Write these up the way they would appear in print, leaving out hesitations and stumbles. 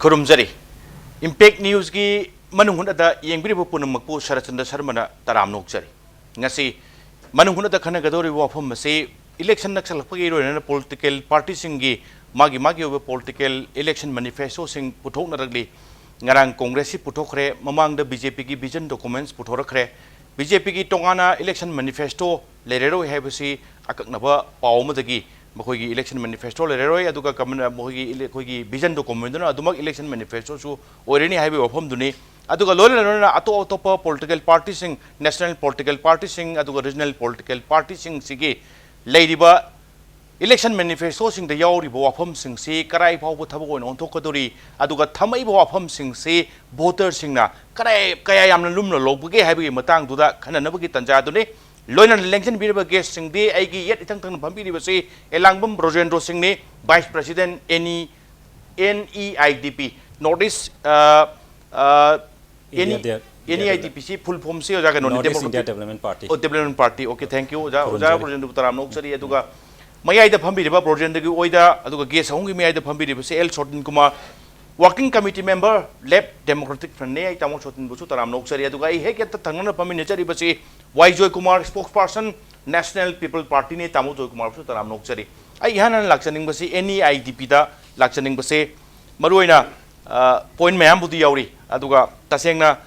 खुरुमजरी impact news की Manung Hutna yengbribu punamakpu Sharachanda Sharmana taram nokjari ngasi Manung Hutna khana gadori wafam se election naksalapagi roina political party singi magi over political election manifesto sing puthok naragli ngarang congress puthokre mamang da BJP ki vision documents puthorakre BJP ki tongana election manifesto lerero hebasi akaknaba pawmadagi Mohogi election manifesto leroi aduga kamana mohogi vision document na adumak election manifesto su already have wafam duni aduga lolena ato political party sing national political party sing aduga regional political party sing sige leidiba election manifesto sing the yauri wafam sing se karai pau thabo on thokadori aduga thamai wafam sing se voter sing na karai kaya yamna lumna lobge habi matang duda khananabagi tanja duni Loinan election birba guest sing de aigi yet itang tang pampi basi elangbam Rojendro Singh ne Vice President NEIDP Northeast NEIDP si full form se jaga Northeast India Development Party. Oh Development Party. Okay, thank you. Oja Rojendro taram nok sari aduga mayai da pampi ba Rojendro gi oida aduga guest hongi mayai da pampi basi L Sortin Kumar Working Committee Member Left Democratic Front ne ai tamo Sortin busu taram nok sari aduga ai hek ta thangna pampi ne chari basi Y Joy Kumar spokesperson National People Party ne Tamu Joy Kumar su taram nokchari ai hanan lakchaning basi NEIDP da lakchaning basi maruina point mayam budi yauri aduga tasengna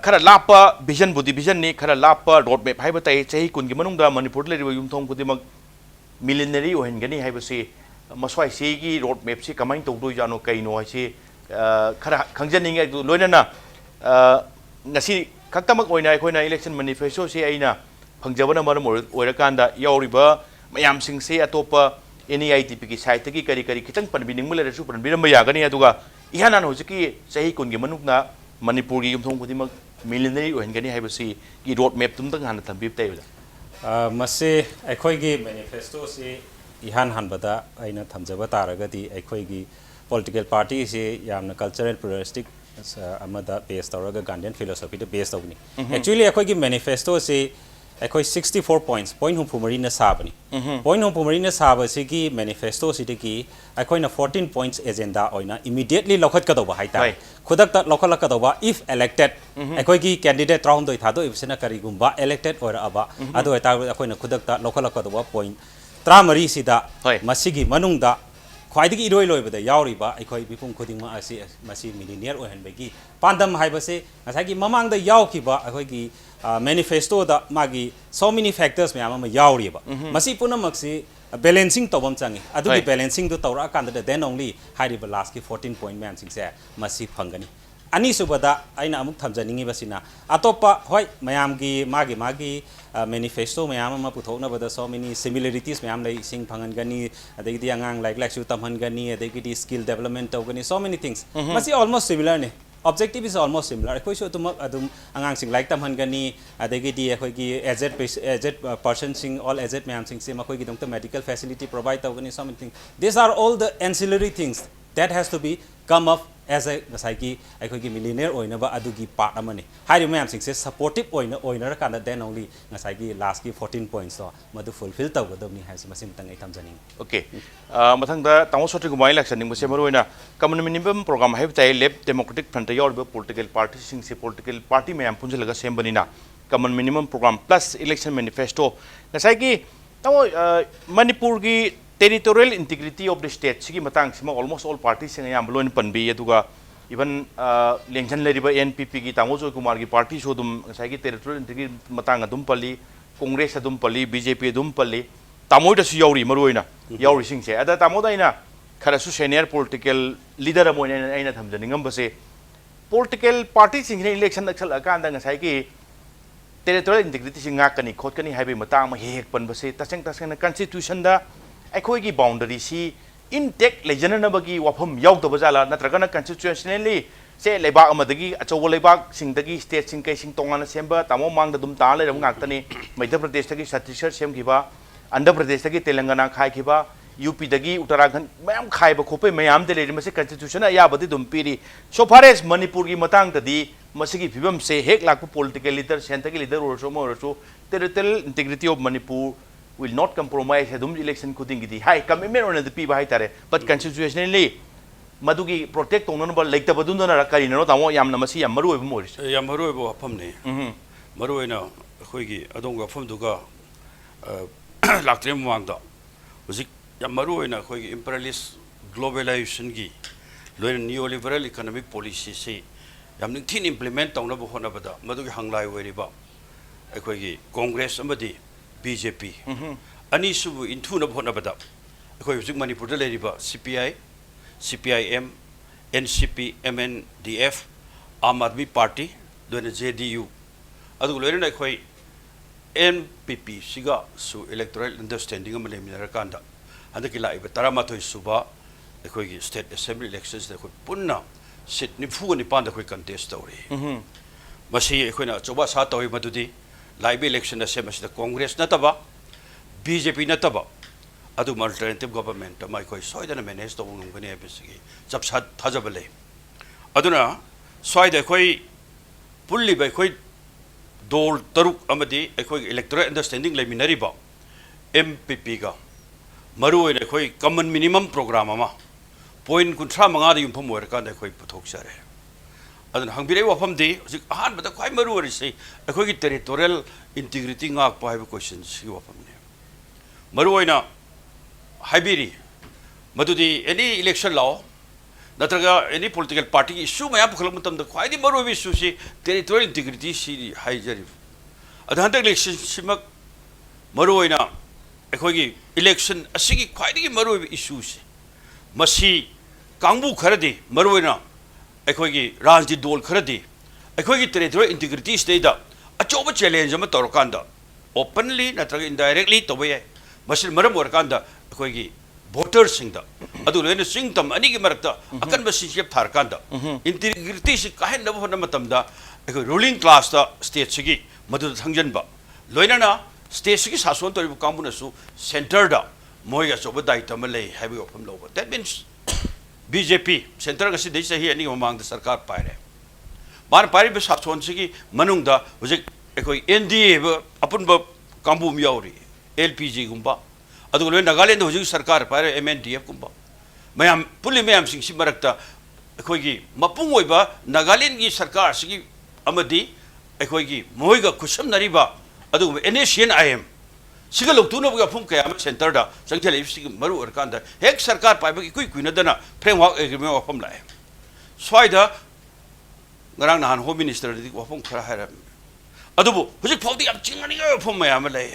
khara lapa vision budi vision ni khara lapa road map haiba tai chehi kun gi manungda Manipur le riba yumthong budi mag millenary ohengani haiba se maswai se gi road map si kamai tawdoi jano kaino hai se khara khangjaning ai loinana ngasi kaktamak oina aikoina election manifesto se aina phangjabana maram oirakanda yauriba mayam sing se atopa NEIDP ki site ki kari kitang panbining mule resu panbiram yagani aduga ihanan hojiki sahi kungi manukna Manipur gi yumthong khudimak millenary ohengani haibasi ki road map tum tang han thambib tai mase aikoi gi manifesto se ihan hanbada aina thamjaba taragadi aikoi gi political party se yamna cultural pluralistic amada based tawraga Gandhian philosophy the based tawni actually akoi gi manifesto se akoi 64 points point hum phumari na sabani point hum phumari na saba se gi manifesto se de gi akoi na 14 points agenda oina immediately lokhat ka doba haita khudak ta lokhala ka doba if elected akoi gi candidate round doi thado ibsena kari gumba elected or aba ado ta akoi na khudak ta lokhala ka doba point tramari sida masigi manungda Khwaidigi iroi loibada yauriba aikoi bipum khodingma asi masi millionaire ohenbegi pandam haibase ngasagi mamangda yaukiba aikoi manifesto da magi so many factors mayam ma yauriba masi punamaksi balancing tobam changi adugi balancing do tawra kanda then only hariba last ki 14 point man sing se masi phangani ani subada aina amuk thamjaningi basina atopa hoi mayam gi magi manifesto mayam ma puthokna bada so many similarities mayam lai sing phangangani adegi angang like su tamhangani adegi skill development tawgani so many things masi almost similar ne objective is almost similar koi so tumak adum angang sing like tamhangani adegi khoi gi aged person sing all aged mayam sing se ma khoi gi dongta medical facility provide tawgani so many things these are all the ancillary things that has to be come up as a ngasai ki millionaire oina ba adugi part amani hari mayam sing se supportive oina ra kana then only ngasai ki last ki 14 points to madu fulfill tawgadobni haisi masim tang ai thamjani okay mathang da tamo sotri gumai election ning se maroina common minimum program have tai left democratic front your political party sing se political party mayam punjalaga sembani na common minimum program plus election manifesto ngasai ki tamo Manipur gi territorial integrity of the state sigi matang sima almost all parties sing yam loin panbi aduga even lengchan leriba NPP gi Tamu Joy Kumar gi party so dum sai gi territorial integrity matang adum pali congress adum pali BJP adum pali tamoi da su yauri maroina yauri sing se ada tamo da ina khara su senior political leader amoina aina thamjaningam base political party sing election naksal akanda ngasai gi territorial integrity sing ngakani khotkani haibe matang ma hek pan base taseng na constitution da aikoi gi boundary si intact lejanana bagi wafam yaw to bajala natragana constitutionally se lebak amadagi achobo lebak singdagi state sing kai sing tongana semba tamo mangda dum ta le ram ngaktani Madhya Pradesh tagi Chhattisgarh sem giba Andhra Pradesh tagi Telangana khai giba UP dagi Uttarakhand mayam khai ba khope mayam de le mase constitution ya badi dum piri so far as Manipur gi matang tadi masigi phibam se hek lakpu political leader central leader or territorial integrity of Manipur will not compromise hedum election kuding gidi high commitment on the people high tare but constitutionally मधुगी protect तौनब लेतबदुनरा करीनो तामो यामना मसी याम मरु ओइब मोरिस याम मरु ओइब वफमने मरु ओइना अखोइगी अदोंग वफमदुगा लाक्ट्रे मवांगदा हुजिक याम मरु ओइना अखोइगी इंपीरियलिस्ट ग्लोबलाइजेशन की लोइन नियोलिबरल इकोनॉमिक पॉलिसी से याम निथिन इंप्लीमेंट तौनब होनबदा मधुगी हंगलाई ओइरिबा अखोइगी कांग्रेस अमदी बीजेपी अनीसुबु इंथुनब होनबदा अखोइ हुजिक मणिपुर दा लेरिबा CPI CPIM, NCP, MNDF, Aam Aadmi party लोइन JDU अदुग लोइन अखोइ NPP सिगा सु इलेक्टोरल अंडरस्टैंडिंग अम लेमिनरकांदा हंदकी लाइब 13 सुबा अखोइगी स्टेट असेंबली इलेक्शंस अखोइ पुन्ना सीट 94 अखोइ कंटेस्ट तौरी मसी अखोइना चोबा सा तौई मदुदी लाइब इलेक्शन असे मसिदा कांग्रेस नतबा BJP नतबा अदु अल्टरनेटिव गवर्नमेंट अखोइ सोइदना मैनेज तौगनी है चपसा थाजब ले अदुना स्वाइद अखोइ पुल्लिब अखोइ दोल तरुक अमदी अखोइ इलेक्टोरल अंडरस्टैंडिंग लेमिनरिबा MPP का मरु ओइन अखोइ कॉमन मिनिमम प्रोग्राम अमा पॉइंट 35 दा युमफम ओरकान अखोइ पुथोक्सरे अदुना हंबिरे वफमदी हुजिक अहानबदा ख्वाइ मरु ओरिसै अखोइगी टेरिटोरियल इंटीग्रिटी ngak पाइब क्वेश्चन सी वफमने मरु ओइना हाइबिरी मधुदी एनी इलेक्शन लॉ नत्रगा एनी पॉलिटिकल पार्टी की इशू मैं पुखल मतम द ख्वाइदी मरु इशू सी टेरिटोरियल इंटीग्रिटी सी हाइजरी अदहंतक इलेक्शन सिमक मरु ओइना अखोइगी इलेक्शन असिगी ख्वाइदी मरु इशू सी मसी कांगबु खरदी मरु ओइना अखोइगी राजनीति दोल खरदी अखोइगी टेरिटोरियल इंटीग्रिटी स्टेदा अचोब चैलेंज अम तौरकांदा ओपनली नत्रगा इनडायरेक्टली तोबे मसिल मरम ओरकांदा अखोइगी वोटर सिंगदा अदु लोइन सिंग तम अनि की मरकता अकन बसिजेप थारकांदा इंटीग्रिटी से काहे नब होन मतमदा अखो रूलिंग क्लास दा स्टेट सिगी मदु थंगजनबा लोइनना स्टेट सिगी सासोन तोरिब कांबुनसु सेंटर दा मोइगा सोब दायित्व म लei हाइबे ओफम लोबा दैट मीन्स बीजेपी सेंटर गसि दै सही अनि ममांग द सरकार पाइरे बार पारिब सासोन सिगी मनुंगदा हुजिक अखोइ एनडीए अपुनब कांबुम यावरी LPG गुंबा अदुग लोइन नागालैंड हुजिक सरकार पाइरे MNDF गुंबा मयाम पुलि मयाम सिंग सि मरकता अखोइगी मपुंग ओइबा नागालैंड की सरकार सिगी अमदी अखोइगी मोइगा खुसम नरिबा अदुग NACN-IM सिगा लोक्तुनबगा फुंग कया सेंटर दा संगथले सिगी मरु अरकांदा हेक सरकार पाइबगी कुइ कुइनदना फ्रेमवर्क एग्रीमेंट वफम लाए स्वाइदा ngaraang nahan home minister di wafong khara haram adubu hujik phawdi am chingani ga wafom mayam lai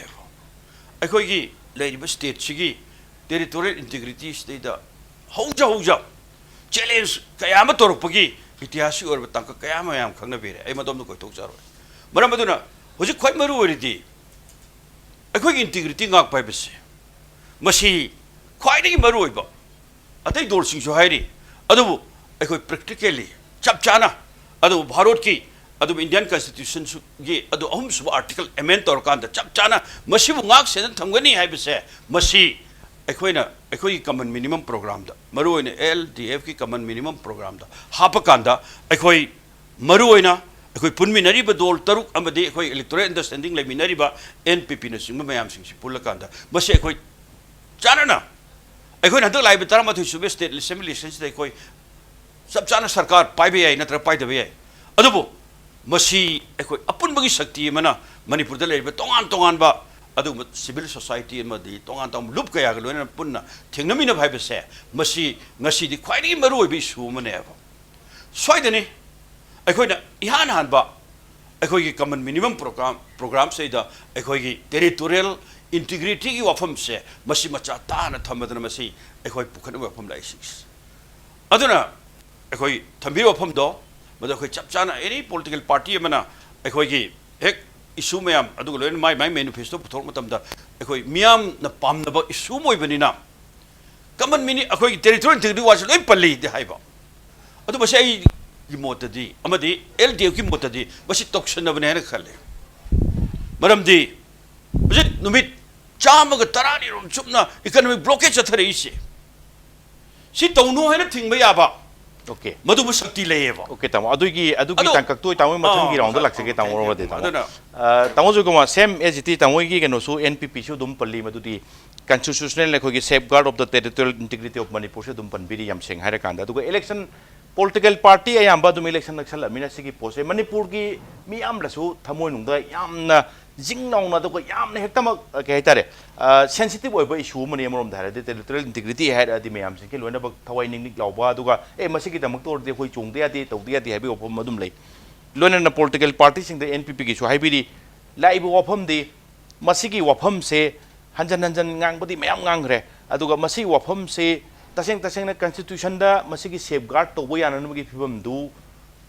अखोइगी लेरिबा स्टेट सिगी टेरिटोरियल इंटीग्रिटी स्टेट दा हौजा चैलेंज कयाम तोरपगी इतिहास और तंक कयाम याम खंगना बेरे ए मदम को तोक जारो मरम मदुना हुजि खोइ मरु ओरिदी अखोइगी इंटीग्रिटी ngak पाइबसे मसी ख्वाइदगी मरु ओइबा अतै दोरसिंग जो हाइरी अदुबु अखोइ प्रैक्टिकली चपचाना अदुबु भारत की अदुब इंडियन कॉन्स्टिट्यूशन की अदु अहम सुब आर्टिकल अमेंड तौरकांद चपचाना मसीबु ngak सेन थंगनी हाइबसे मसी अखोइना अखोइ कॉमन मिनिमम प्रोग्राम दा मरु ओइना LDF की कॉमन मिनिमम प्रोग्राम दा हापकांदा अखोइ मरु ओइना अखोइ पुनमिनरी बदोल तरुक अमदे अखोइ इलेक्टोरल अंडरस्टैंडिंग लेमिनरी बा NPP न सिंग मयाम सिंग सि पुलकांदा मसी अखोइ चानना अखोइ हदक लाइब 13 सुबे स्टेट असेंबली इलेक्शंस दे अखोइ चपचाना सरकार पाइबे याय नत्र पाइदबे याय अदुबु मसी अखोइ अपुनबगी शक्ति मना मणिपुर द लेब तोंगान तोंगान बा अदु सिविल सोसाइटी मदि तोंगान तोंग लुप कया गलोन पुन्ना थेंगनमिन भाइबसे मसी ngasi दि ख्वाइदि मरु ओइबि सु मने सोइदनि अखोइना इहान हानबा अखोइगी कॉमन मिनिमम प्रोग्राम से दा अखोइगी टेरिटोरियल इंटीग्रिटी की वफम से मसी मचा ताना थमदन मसी अखोइ पुखन वफम लाइसिस अदुना अखोइ थंबि वफम दो मद अखोइ चपचाना एनी पॉलिटिकल पार्टी मना अखोइगी एक इशू मैम अदुग लोइन माई मैनिफेस्टो पुथोक मतमदा अखोइ मियाम न पामनबा इशू मोइबनिना कॉमन मिनि अखोइ टेरिटोरियल इंटीग्रिटी वाज लोइ पल्ली दे हाइबा अदु बसे आई की मोतदी अमदी LDF की मोतदी बसे तोक्सनबने है खले मरमदी बजे नुमित चामग तरानी रोम चुपना इकोनॉमिक ब्लॉकेज अथरे इसे सी तौनो है न थिंगबा याबा ओके मधुब शक्ति लेबा ओके तम अदुगी तंकक तो तामो मथंगी राउंड लाक्सगे तामो रोदे तामो तामो जुगमा सेम एजिटी तामोगी केनो सु NPP सु दुम पल्ली मदुदी constitutional like safeguard of the territorial integrity of Manipur se dum panbiri yam seng haira kanda duga election political party ayamba dum election naksal amina sigi pose Manipur ki mi am lasu thamoi nungda yamna jingnong na duga yamna hektama ke haitare sensitive oiba issue mani amrom dhara de territorial integrity haira adi mayam sing ke loina bak thawai ning nik lawba duga masigi damak tor de hoi chungde adi tawde adi habi opom madum lei loina na political party sing the NPP ki so haibiri laibu opom di masigi wafam se hanjan hanjan ngang bodi mayam ngang re aduga masi wafam se taseng na constitution da masigi safeguard to boya nan gi phibam du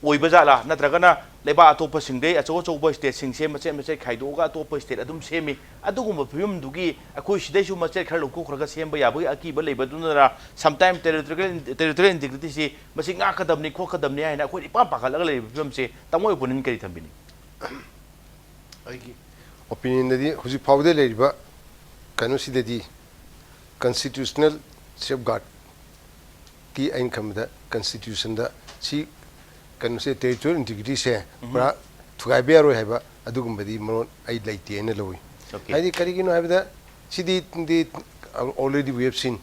oiba jala natragana leba atopa singde acho ba state sing se mache khaido ga atopa state adum semi adugum phibam du gi akoi sidai su mache khar lokko khraga semba yabu aki ba leba dunara sometime territorial integrity se masi nga kadam ni kho kadam ni aina akoi pa pa khala le phibam se tamoi punin kari thambini aigi opinion dadi huji phawde leiba kanu sidadi constitutional safeguard ki ain khamda constitution da si kanu se territorial integrity se pra thugai be ro haiba adugum badi mon ai leite ena lowi ai di kari gino haiba sidi already we have seen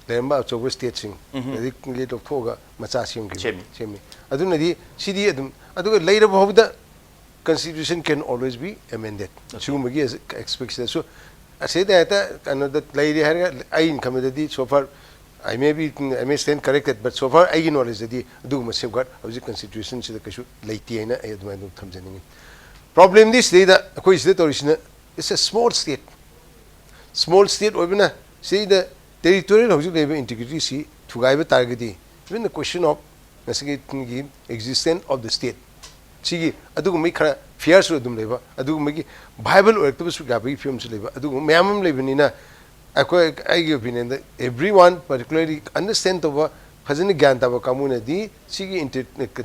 lemba chobo state sing adi le tok thoga macha sim ki chemi aduna di sidi adum aduga leira bhawda Constitution can always be amended. So, expectation. So, I say that another lady I in committee so far. I may stand corrected, but so far I knowledge that the do must safeguard of the Constitution. So the kashu late na I do comes in. Problem this day that original is a small state. Small state obina say the territorial labor integrity see to guide target. Even the question of existence of the state. Sigi adugum khara fears dum leba adugum gi bible or su gabi films leba adugum mayam lebanina I opinion that everyone particularly understand the phajani gyan ta kamuna di sigi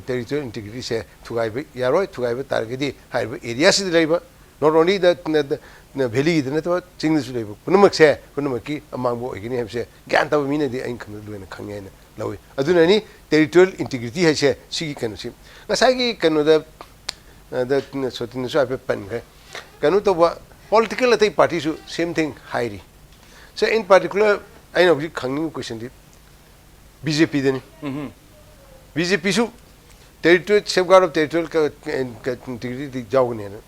territorial integrity se thugai yaroi thugai target di haiba area si leba not only that the valley the netwa chingnis leba punamak se punamaki amangbo igini hemse gyan ta mina di ain kham luena khangena lawi aduna ni territorial integrity ha se sigi kanu si ngasagi kanu da sotin so ape pan ga kanu to political atai party su same thing hairi so in particular I know you khangning question di BJP deni BJP su territorial safeguard of territorial integrity jawgne na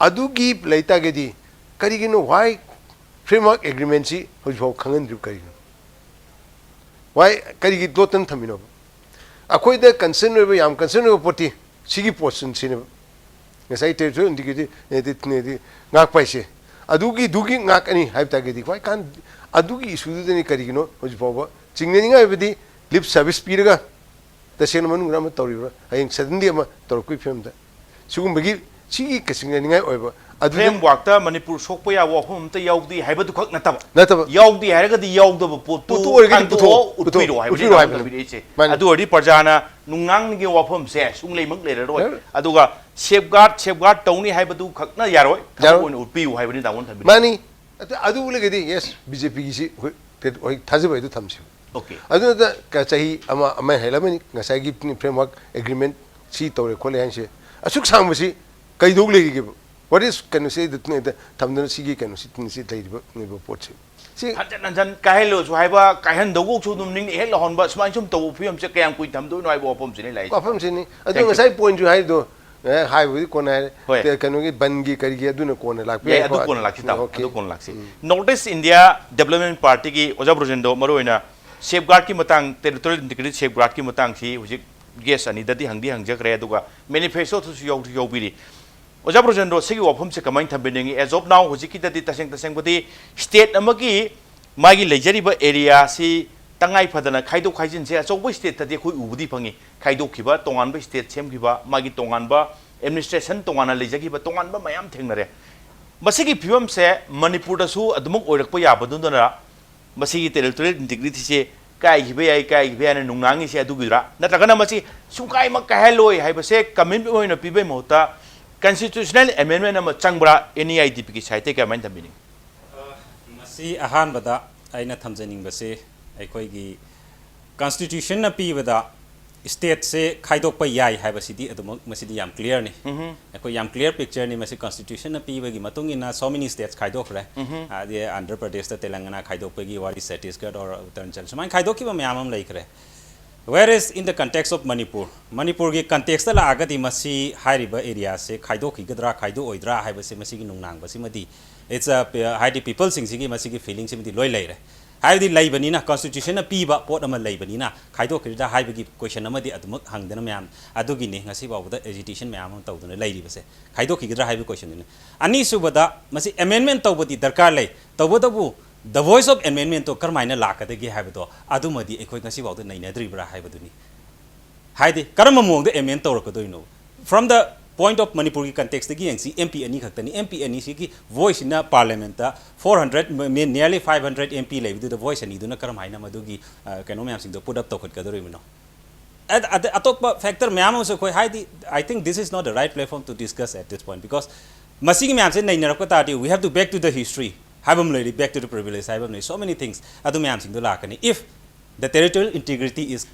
adu gi laita ge di kari gi no why framework agreement si hojbau khangan ru kari why kari gi dotan thamino akoi the concern we yam concern we poti sigi portion sine ngasai territorial integrity ne ngak paise adugi dugi ngak ani haibta ge di why kan adugi issue de ni kari gi no hojbau chingni nga bedi lip service piraga the same man gram toriba aying suddenly ma torkui film da sugum begi sigi kasingni nga oiba framework ta Manipur sokpa ya wa hum ta yaudi haiba du khak nataba yaudi haraga di yaudaba potu utpiro haiba di che adu ori parjana nungang gi wafam se sunglei mak le roi aduga safeguard tawni haiba du khak na yaroi tawon utpiu haiba ni tawon thabi mani adu le gedi yes BJP gi si oi thajibai du thamsi okay adu da ka chahi ama helamani ngasai gi framework agreement si tawre khole hanse asuk sangmusi kai dog le gi what is can you say that the tamdana sigi can you sit like the port see hanjan kahelo so haiba kahan dogo chu dum ning hel hon ba smai chum to phiam che kayang kui tham do noi bo pom sini lai pom sini adu ngasai point ju hai do hai wi kon hai te kanu gi bangi kari gi adu na kon lak pe adu kon lak ta adu kon lak si notice India Development Party ki Oja Brojendo maroina safeguard ki matang territorial integrity safeguard ki matang si hujik guest ani dadi hangdi hangjak re aduga manifesto thu yau biri Oja Brojendo sigi wafam se kamai thambeningi as of now hujiki dadi taseng bodi state amagi magi lejari ba area si tangai phadana khaido khaijin se achogbo state tadi khoi ubudi phangi khaido khiba tongan ba state sem khiba magi tongan ba administration tongana lejagi ba tongan ba mayam thengnare masigi phibam se Manipur da su adumuk oirakpa yabadundana masigi territorial integrity se kai hibe na nungangi se adugira natragana masi sukai mak kaheloi haiba se commitment hoina pibai mohta constitutional amendment ama changbra NEIDP ki site ka main thambini masi ahan bada aina thamjaning base aikoi gi constitution na pi bada state se khaidok pa yai haiba sidi adumok masidi yam clear ni ko yam clear picture ni masi constitution na pi bagi matung ina so many states khaidok re ade Andhra Pradesh ta Telangana khaidok pagi wari Chhattisgarh or Uttaranchal samai khaidok ki ba myamam laikre whereas in the context of Manipur gi context la agadi masi hairiba area se khaidok ki gadra khaido oidra haiba se masi gi nungnang basi madi it's a haidi people sing sigi masi gi feeling simdi loi leire हाइबदी लाइबनीना constitution पीबा पोट अमा लाइबनीना खाइदोखरिदा हाइबगी question अमदी अदुमक हंगदना म्याम अदुगिने ngasi बावदा एजिटेशन म्याम अम तौदना लाइरिबसे खाइदोखिगद्रा हाइब क्वेश्चन ने अनि सुबदा मसी अमेंडमेंट तौबदी दरकार लै तौबदबु द वॉइस ऑफ अमेंडमेंट तो करमाइना लाकदगी हाइबदो अदुमदी एखोय ngasi बावदा नैनाद्रिब्रा हाइबदुनी हाइदे करम मोंगदे अमेंड तौरकदोइनो from the point of Manipur ki context gi yangsi MP ani khaktani MP ani si ki voice in parliament ta 400 nearly 500 MP levi the voice ani duna karam haina madugi kano myam sing do put up to khat kadori mino atop factor myam so koi hai I think this is not the right platform to discuss at this point because masing myam se naina rakta ta we have to back to the history habam lady back to the privilege habam so many things adu myam sing do lakani if the territorial integrity is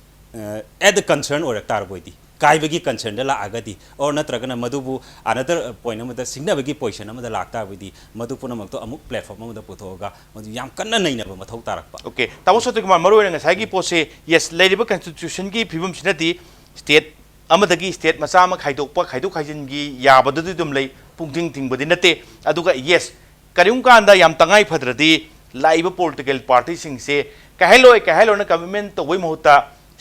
at the concern or tar boidi काइबगी concern ला आगदी और नत्रगना मधुबु another point अमदा सिग्नबगी position अमदा लाक्ता बदी मधु पुनमक तो अमुक प्लेटफॉर्म अमदा पुथोगा मधु याम कन्ना नैनब मथौ तारकपा ओके तामो सत्य कुमार मरोय ngसाइगी पोसे यस लेरिबा कॉन्स्टिट्यूशन की फिबम सिनती स्टेट अमदगी स्टेट मचा अमा खाइदोकपा खाइदोक खाइजिन गी याबददि दुम लै पुंगथिंग थिंगबदि नते अदुगा यस करिम कांदा याम तंगाई फद्रदि लाइबा पॉलिटिकल पार्टी सिंग से कहलोना कमिटमेंट तो वइ महुता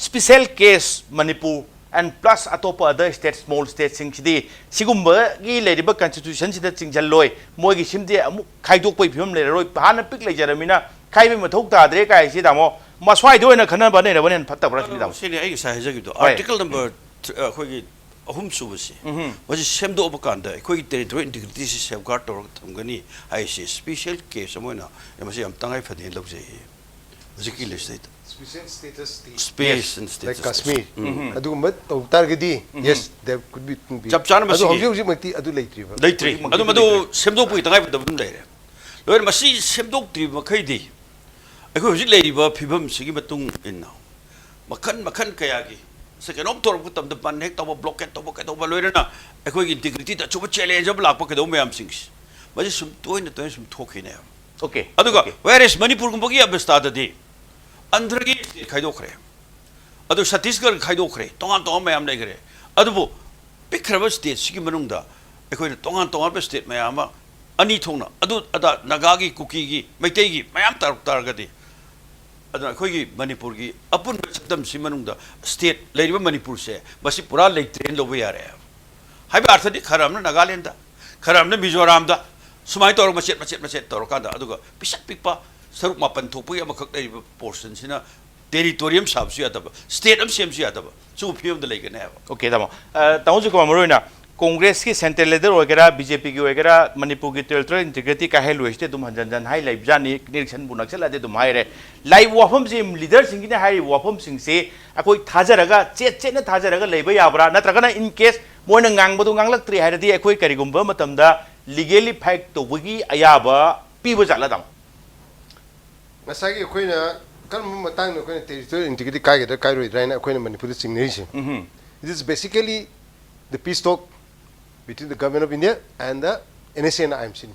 special case Manipur and plus atopa other states small states sing sidi sigumba gi leriba constitution sida chingjal loi moi gi simdi amu khaidok poi phim le roi hana pik le jaramina khaibe mathok ta dre kai si damo maswai do na khana bane na bane phatta bra si damo sini ai sa hajagi do article number khoi gi ahum subasi waji semdo obakanda khoi gi territory integrity si safeguard tor thamgani ai si special case amoina emasi am tangai phadin lobjai ziki le state special status space and status like Kashmir adu mat targedi yes there could be chap chana masi adu hoji makti adu leitri adu madu semdok pui tangai pudam leire loir masi semdok tri makhai di ai hoji leiriba phibam sigi matung inna makhan kaya gi second of tor putam the pan hek taw blockade taw ka taw loirana ai khoi integrity ta chuba challenge ab lakpa ka do mayam sings masi sum toin sum thokine okay aduga where is Manipur gumbagi abesta di Andhra ki khaidokre adu Chhattisgarh khaidokre tongan mayam legre adubu pikraba state sigi manungda ekoi tongan be state mayam ani thongna adu ada naga gi kuki gi maitai gi mayam targadi adu ekoi gi Manipur gi apun sakdam si manungda state leiriba Manipur se basi pura leitrain lobe yare haiba arthadi kharamna Nagaland da kharamna Mizoram da sumai tor machet tor kanda aduga pisak pikpa saruk mapan thopu ya makhak dai portion sina territorium sabsu ya taba state am semsu ya taba chu phium da leigane ha okay tamo tamu ko moroina congress ki central leader wagera BJP ki wagera Manipur ki territorial integrity ka helu este dum hanjan hai live jani election bunak sala de dum haire live wafam sim leader sing ne hai wafam sing se akoi thajaraga che na thajaraga leiba yabra natragana in case moina ngang bodu nganglak tri haire di akoi karigumba matamda legally fact to wigi ayaba pibo jala dam ngasagi akoina kan matang akoina territorial integrity kaigeda kairoi raina akoina Manipur singnation it is basically the peace talk between the government of India and the NSA and IMC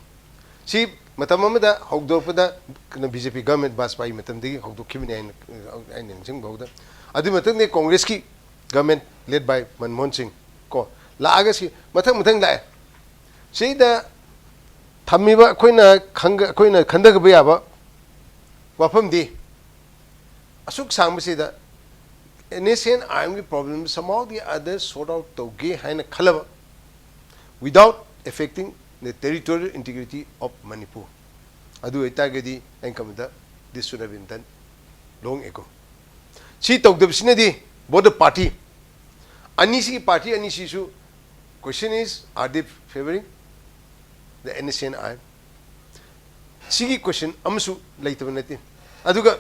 si matamamada hogdopada BJP government baspai matamdi hogdokibni ain sing bauda adi matamne congress ki government led by Manmohan Singh ko laaga si matang la si da thamiba akoina khandaga bayaba wafam di asuk sangmasi da NSA and IMC problems somehow the others sort out to ge haina khalaba without affecting the territorial integrity of Manipur adu itagedi enkamda this should have been done long ago si tawdabsina di both the party anisi party anisi su question is are they favoring the NSA and IMC sigi question amsu leitabnati aduga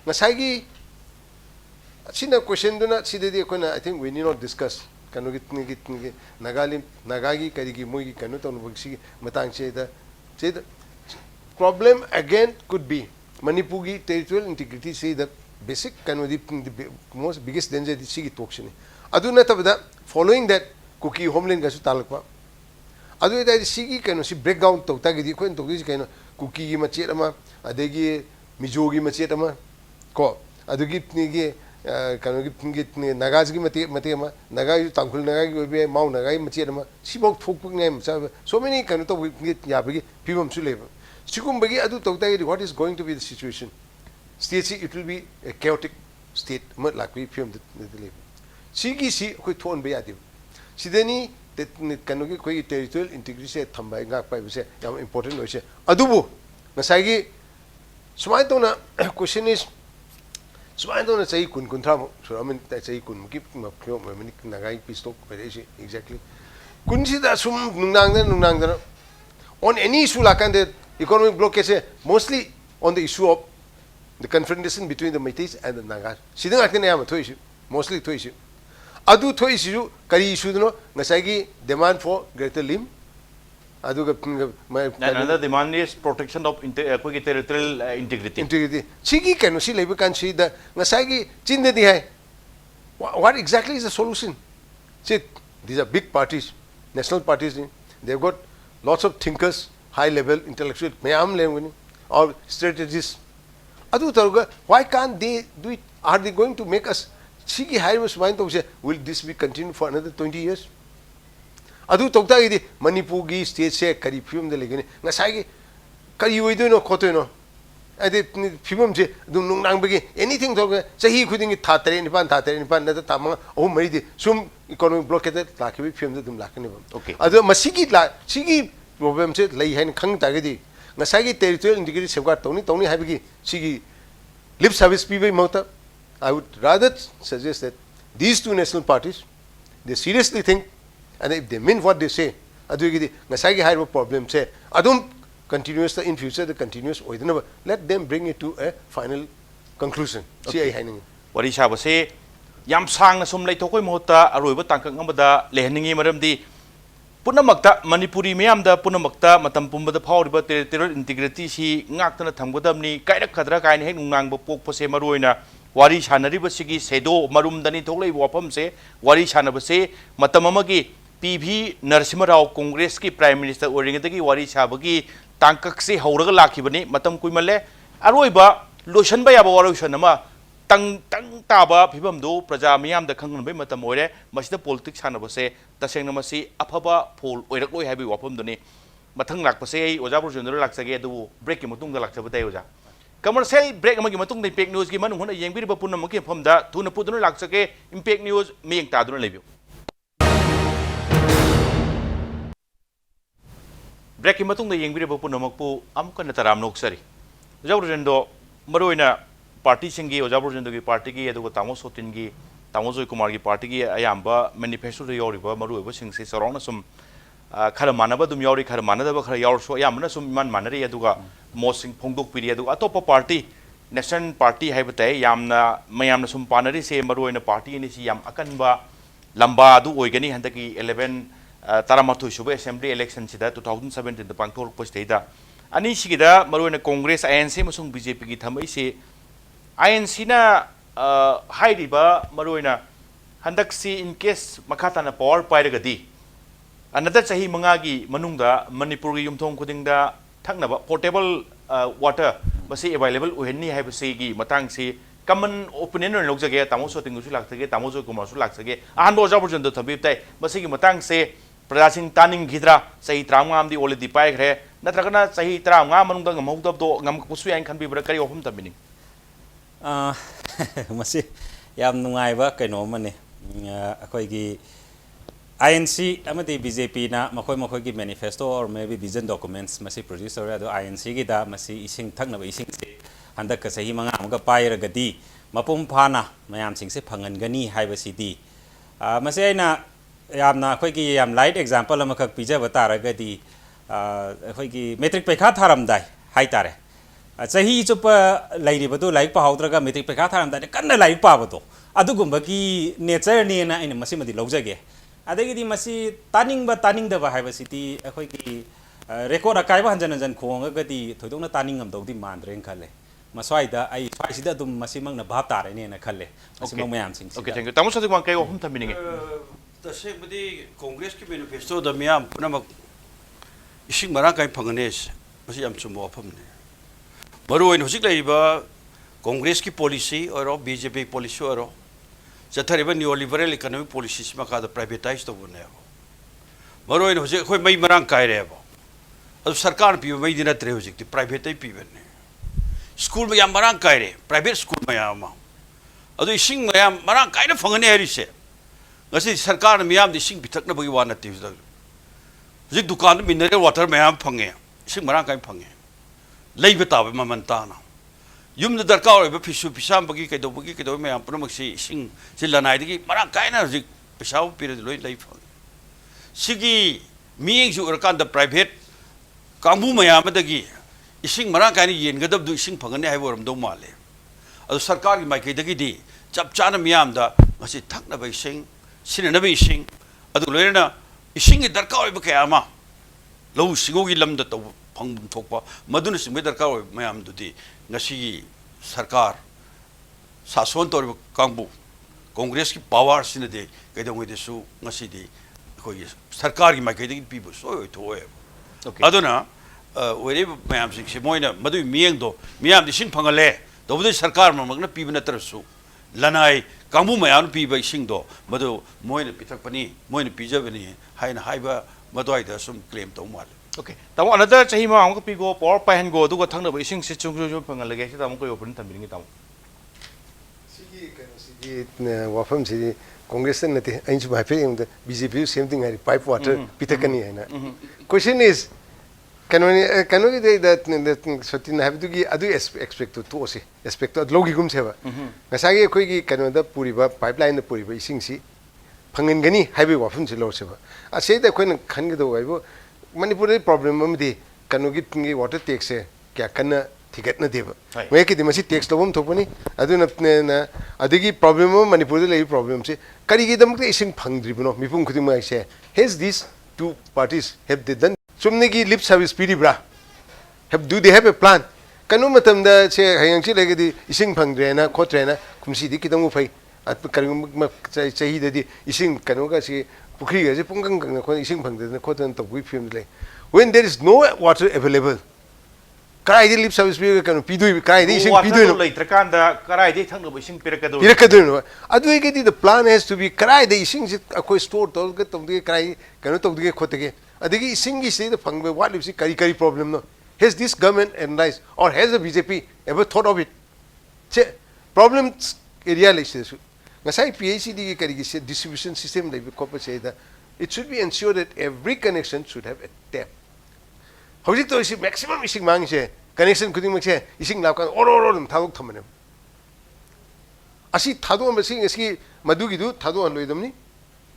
ngasagi sina question duna sidedi kona I think we need not discuss kanu git nagagi karigi mogi kanu ton bugsi matang che the problem again could be Manipur territorial integrity say the basic kind of the most biggest danger is sigi toxin adu na tabada following that cookie homeland gasu talakpa adu da sigi kind of si breakdown to ta gi ko to gi kind of cookie gi machet ama adegi mijo gi machet ama ko adu gi gi kind of gi nagas gi mate ama naga yu tangkul naga gi be mau naga gi machet ama si bok thok puk ne so many kind of to gi ya bagi pibam su level sikum bagi adu to ta gi what is going to be the situation state it will be a chaotic state like we film the level sigi si koi thon be adi sideni kanogi koi territorial integrity thambai ngak pai bise yam important hoise adubu nasai gi sumai to na question is sumai to na chai kun kun thram so I mean that chai kun ki ma phyo ma mani nagai pistok pare si exactly kun si da sum nungnang da on any issue lakan the economic blockade mostly on the issue of the confrontation between the Meiteis and the Nagas. Sidang atin ayam to issue, mostly to issue. Adu to issue kari issue no ngasagi demand for greater limb. Adu another demand is protection of territorial integrity. Integrity. Chigi kanu si lebu kan si da ngasagi chinda di hai. What exactly is the solution? See, these are big parties, national parties. They've got lots of thinkers, high level intellectual, mayam level or strategists. Why can't they do it? Are they going to make us Sigi Harris mind to say, will this be continued for another 20 years? Adu Tokta idi Manipugi state say Karipium the Legani. Nasagi Kari no Kotono. I did Pimum say, do Nang Begi, anything to say he couldn't get Tatar in Pan, another Tama, oh Maridi, some economic blockade like we film the Blackanivam. Okay. Other Masiki la Sigi problem said lay hand Kang Tagadi. Nasagi territorial integrity safeguard Tony Habigi Sigi lip service PV Mota. I would rather suggest that these two national parties they seriously think and if they mean what they say, Adugidi Nasagi had a problem say Adum continuous in future the continuous let them bring it to a final conclusion. Okay. What is I say Yam sang some late Toko Mota, Aruba Tankangada, Lehaningi Madamdi. Punamakta Manipuri Miamda Punamakta Matampumba the power but territorial integrity she Nakana Tamgodamni Kaida Kadra Kain Hengang Pok Pose Maruina Wari Chanaribasigi Sedo Marum Dani Tole Wapam say Wari Chanabase Matamamagi PV Narsimara Congress ki Prime Minister Oringataki Wari Chabagi Tankaksi Hauraga Lakibani Matam Kumale Aroiba Lushan by Abawarushanama Tang Taba Pibam do Praja Miam the Kangan by Matamore much the politics Hanabase Tashanamasi Apaba Pol Oirako Happy Wapam Doni Matang Lakpase Ojabu General Laksage do break Mutung the Laksabateoja. Commercial break Matung the fake news given when a young people Punamaki from the Tuna Putun Laksake in fake news meaning Tadun Levy. Breaking Matung the young people Punamaku Amkanataram Noksari. Jaurendo Maruina Party Singi Ojabu Party Edu Tamos Sotingi Tamozo Kumargi Party Ayamba Manifesto Yoriba Maru Sing says around some Karamanaba Dum Yori Karamanada Yarsho Yamana some man Manari Eduga Mosing Pongduk period Atopa Party Nation Party Habite Yamna Mayamna Sum Panari say Maru in a party in Yam Akanba Lamba Du Oigani Handaki 11 Taramatu Shube Assembly election Sida 2017 the Pangtor Posteda Anishida Maru in a Congress INC Musung BJP Gitamai INC na Hairiba Maruina Handaksi in case Makatana power Pairagadi. Another Sahi Mangagi Manungda Manipuri Yumtong Kudinda Tangnaba portable water Basi available Uheni Habasegi Matangsi common opinion and Loxage Tamoso Tingusulake Tamoso Kumasulake and was opportunity to Tabite Basiki Matang say Prasing Tanning Hidra say Tramam the Oli di Pagre Natragana Sahi Tram Manung Moto Ngamkusu and can be Brakari of him meaning. Masi yam nungaiba kaino mane akhoi INC amati BJP na makoi gi manifesto or maybe vision documents masi producer ado INC gi da masi ising thakna ba ising se handak ka sahi manga amga paira gadi mapum phana mayam sing se phangan gani haiba sidi masi aina yamna akhoi gi yam light example amakak pija batara gadi akhoi gi metric pekha tharam dai hai tare Sahi chupa lairibadu like Pahodraga metric pekatharam that can like Pavato. Adugumba nature nina in Masimadi Logzage. Adegi Masi tanning but tanning the Bahava City, a record a Kaiva and Konga, the Todona tanning of the Mandrin Kale. maswaida ai swaisida dum masimang na bhap tare ne na khalle masimang mayam sing Okay, thank you. Tamo sa tigwang kayo hum taminingi. तसे बदी कांग्रेस की manifesto the मियाम पुनमक इसिंग मरा काय फंगनेस मसी याम चुमो अफमने मरुइन हुजिक लाइबा कांग्रेस की policy और BJP policy और जथरिबा new liberal economic policy मखा द प्राइवेटाइज तो बने मरुइन हुजिक खोय मई मरा काय रेबो अब सरकार पी मई दिना त्रे हुजिक ति प्राइवेट पी बने स्कूल में याम मरा काय रे प्राइवेट स्कूल में याम अदु इसिंग मया मरा काय न फंगने हरिसे ngasi sarkar miyam di sing bitak na bagi wana tis da jik dukan mineral water miyam phange sing marang kai phange lei beta ba mamanta na yum da darka oi ba fisu pisam bagi kai do miyam pramak si sing silanai di marang kai na jik pisau pir loi lei phange sigi miyeng ju urkan da private kambu miyam da gi ising marang kai ni yen gadab du ising phangane hai boram do male adu sarkar gi mai kai da gi di chap chana miyam da ngasi thak na bai sing सिननबे इसिंग अदु लोयना इसिंग दरकार ओइब कयामा लौ सिगोगी लमद तो फंग थोकपा मदुन सिंग दरकार ओइ मयाम दुदी ngasi सरकार शासन तोर कांगबु कांग्रेस की पावर सिन दे कइदोंगै देसु ngasi दि खोइ सरकार की माइकै दि पिबु सोय थोय अदुना ओइरे मयाम सिंग सिमोइना मदु मियंग दो मियाम दि सिन फंगले तबुदि सरकार ममगना पिबु नतरसु लनाई कांगबु मयाम पिबा इसिंग दो मदु मोइना पिथकपनि मोइना पिजबनि हाइना हाइबा मदवाइ द सुम क्लेम तो माल Okay. Tamo another chahi ma amko pigo power pahen go duga thangna ba ising se chung chung pangal lage se tamo ko open tamiringi tamo. Sigi kano sigi wafam sigi Congress na te ainch ma fe yung BJP same thing hari pipe water pitakani hai na. Question is kano ki de that sotin have to gi adu expect to se expect to logi gum se ba. Ngasagi koi ki kano da puri ba pipeline da puri ba ising si phangen gani highway wafam se lo se ba. A say da koi na khan gi do ai bo Manipur problem amdi kanugi tingi water tax se kya kanna ticket na deba me ki dimasi tax lobum thopani aduna na adigi problem Manipur le problem se kari gi dam ising phangdri buno mipum khuding mai se has these two parties have they done sumne ki lip service pidi bra do they have a plan kanu matam da se hayang chi lege di ising phangdre na khotre na kumsi di kidam phai at kari chahi da di ising kanu ga si Pukri gaji pungkang na kau ising pang na kau tan tabu film le. When there is no water available, karai di lip service pira kanu pidu karai di ising pidu no. Water terkan da karai di thang no ising pirakadu. Pirakadu no. Adu ike di the plan has to be karai di ising sit akoi store tol ke tok di karai kanu tok di khote ke. Adigi ising is the pang be what lips kari problem no. Has this government analyzed or has the BJP ever thought of it? Che problem area le se. Ngasai PhD ki distribution system like corporate say that it should be ensured that every connection should have a tap. How is it to maximum ising mang se connection kuding mang se ising law kan or thaduk thamane. Asi thadu am sing iski madu gidu thadu an loidam ni.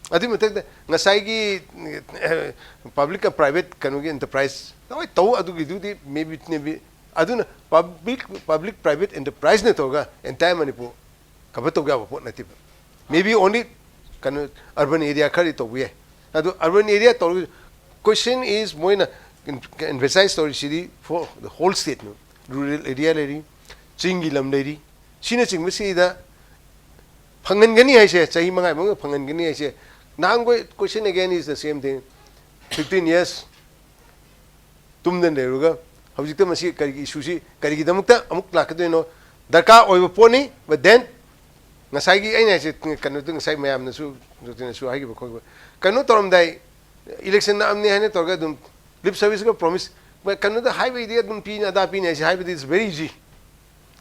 Adi matak ngasai ki public or private kanugi enterprise. Tawai tau adu gidu di maybe aduna public private enterprise ne toga entire Manipur. Maybe only urban area kari to we. Urban area to question is more emphasize story city for the whole state no. Rural area lady, chingilam lady. Sina ching misi da phangan gani hai se chahi mangai mang phangan gani hai se. Nang question again is the same thing. 15 years tumden leruga. Hawjikta masi kari issue si kari ki damukta amuk lakado no. Darka oiba poni but then ngasai gi ai se kanu tu ngasai mayam na su ai gi ko kanu toram dai election na amni hane torga dum lip service ko promise but kanu the highway dia dum pi na da pi ne se highway is very easy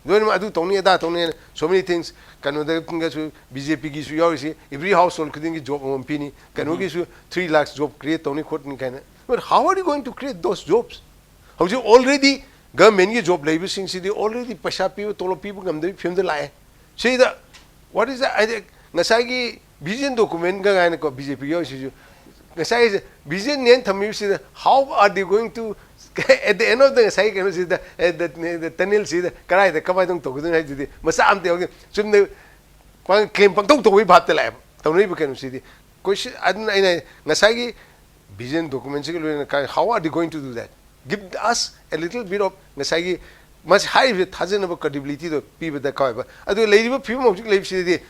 doin ma adu toni da toni so many things kanu da kunga su BJP gi su yaw si every household kuding gi job on pi ni kanu gi su 3 lakhs job create toni khot ni kana but how are you going to create those jobs how you already government gi job labor sing si already pasha pi tolo pi gam de film de lai say that what is that? I think ngasai vision document ga ko BJP yo si ngasai vision nen thammi si how are they going to at the end of the ngasai can see the tunnel see the karai the kamai dong to gudun hai di masa am te sum ne pang claim pang to wi bhat te lai to nei bu can see question adna ngasai vision document si how are they going to do that give us a little bit of ngasai much high with Hazenaba credibility to people that however. I do lady people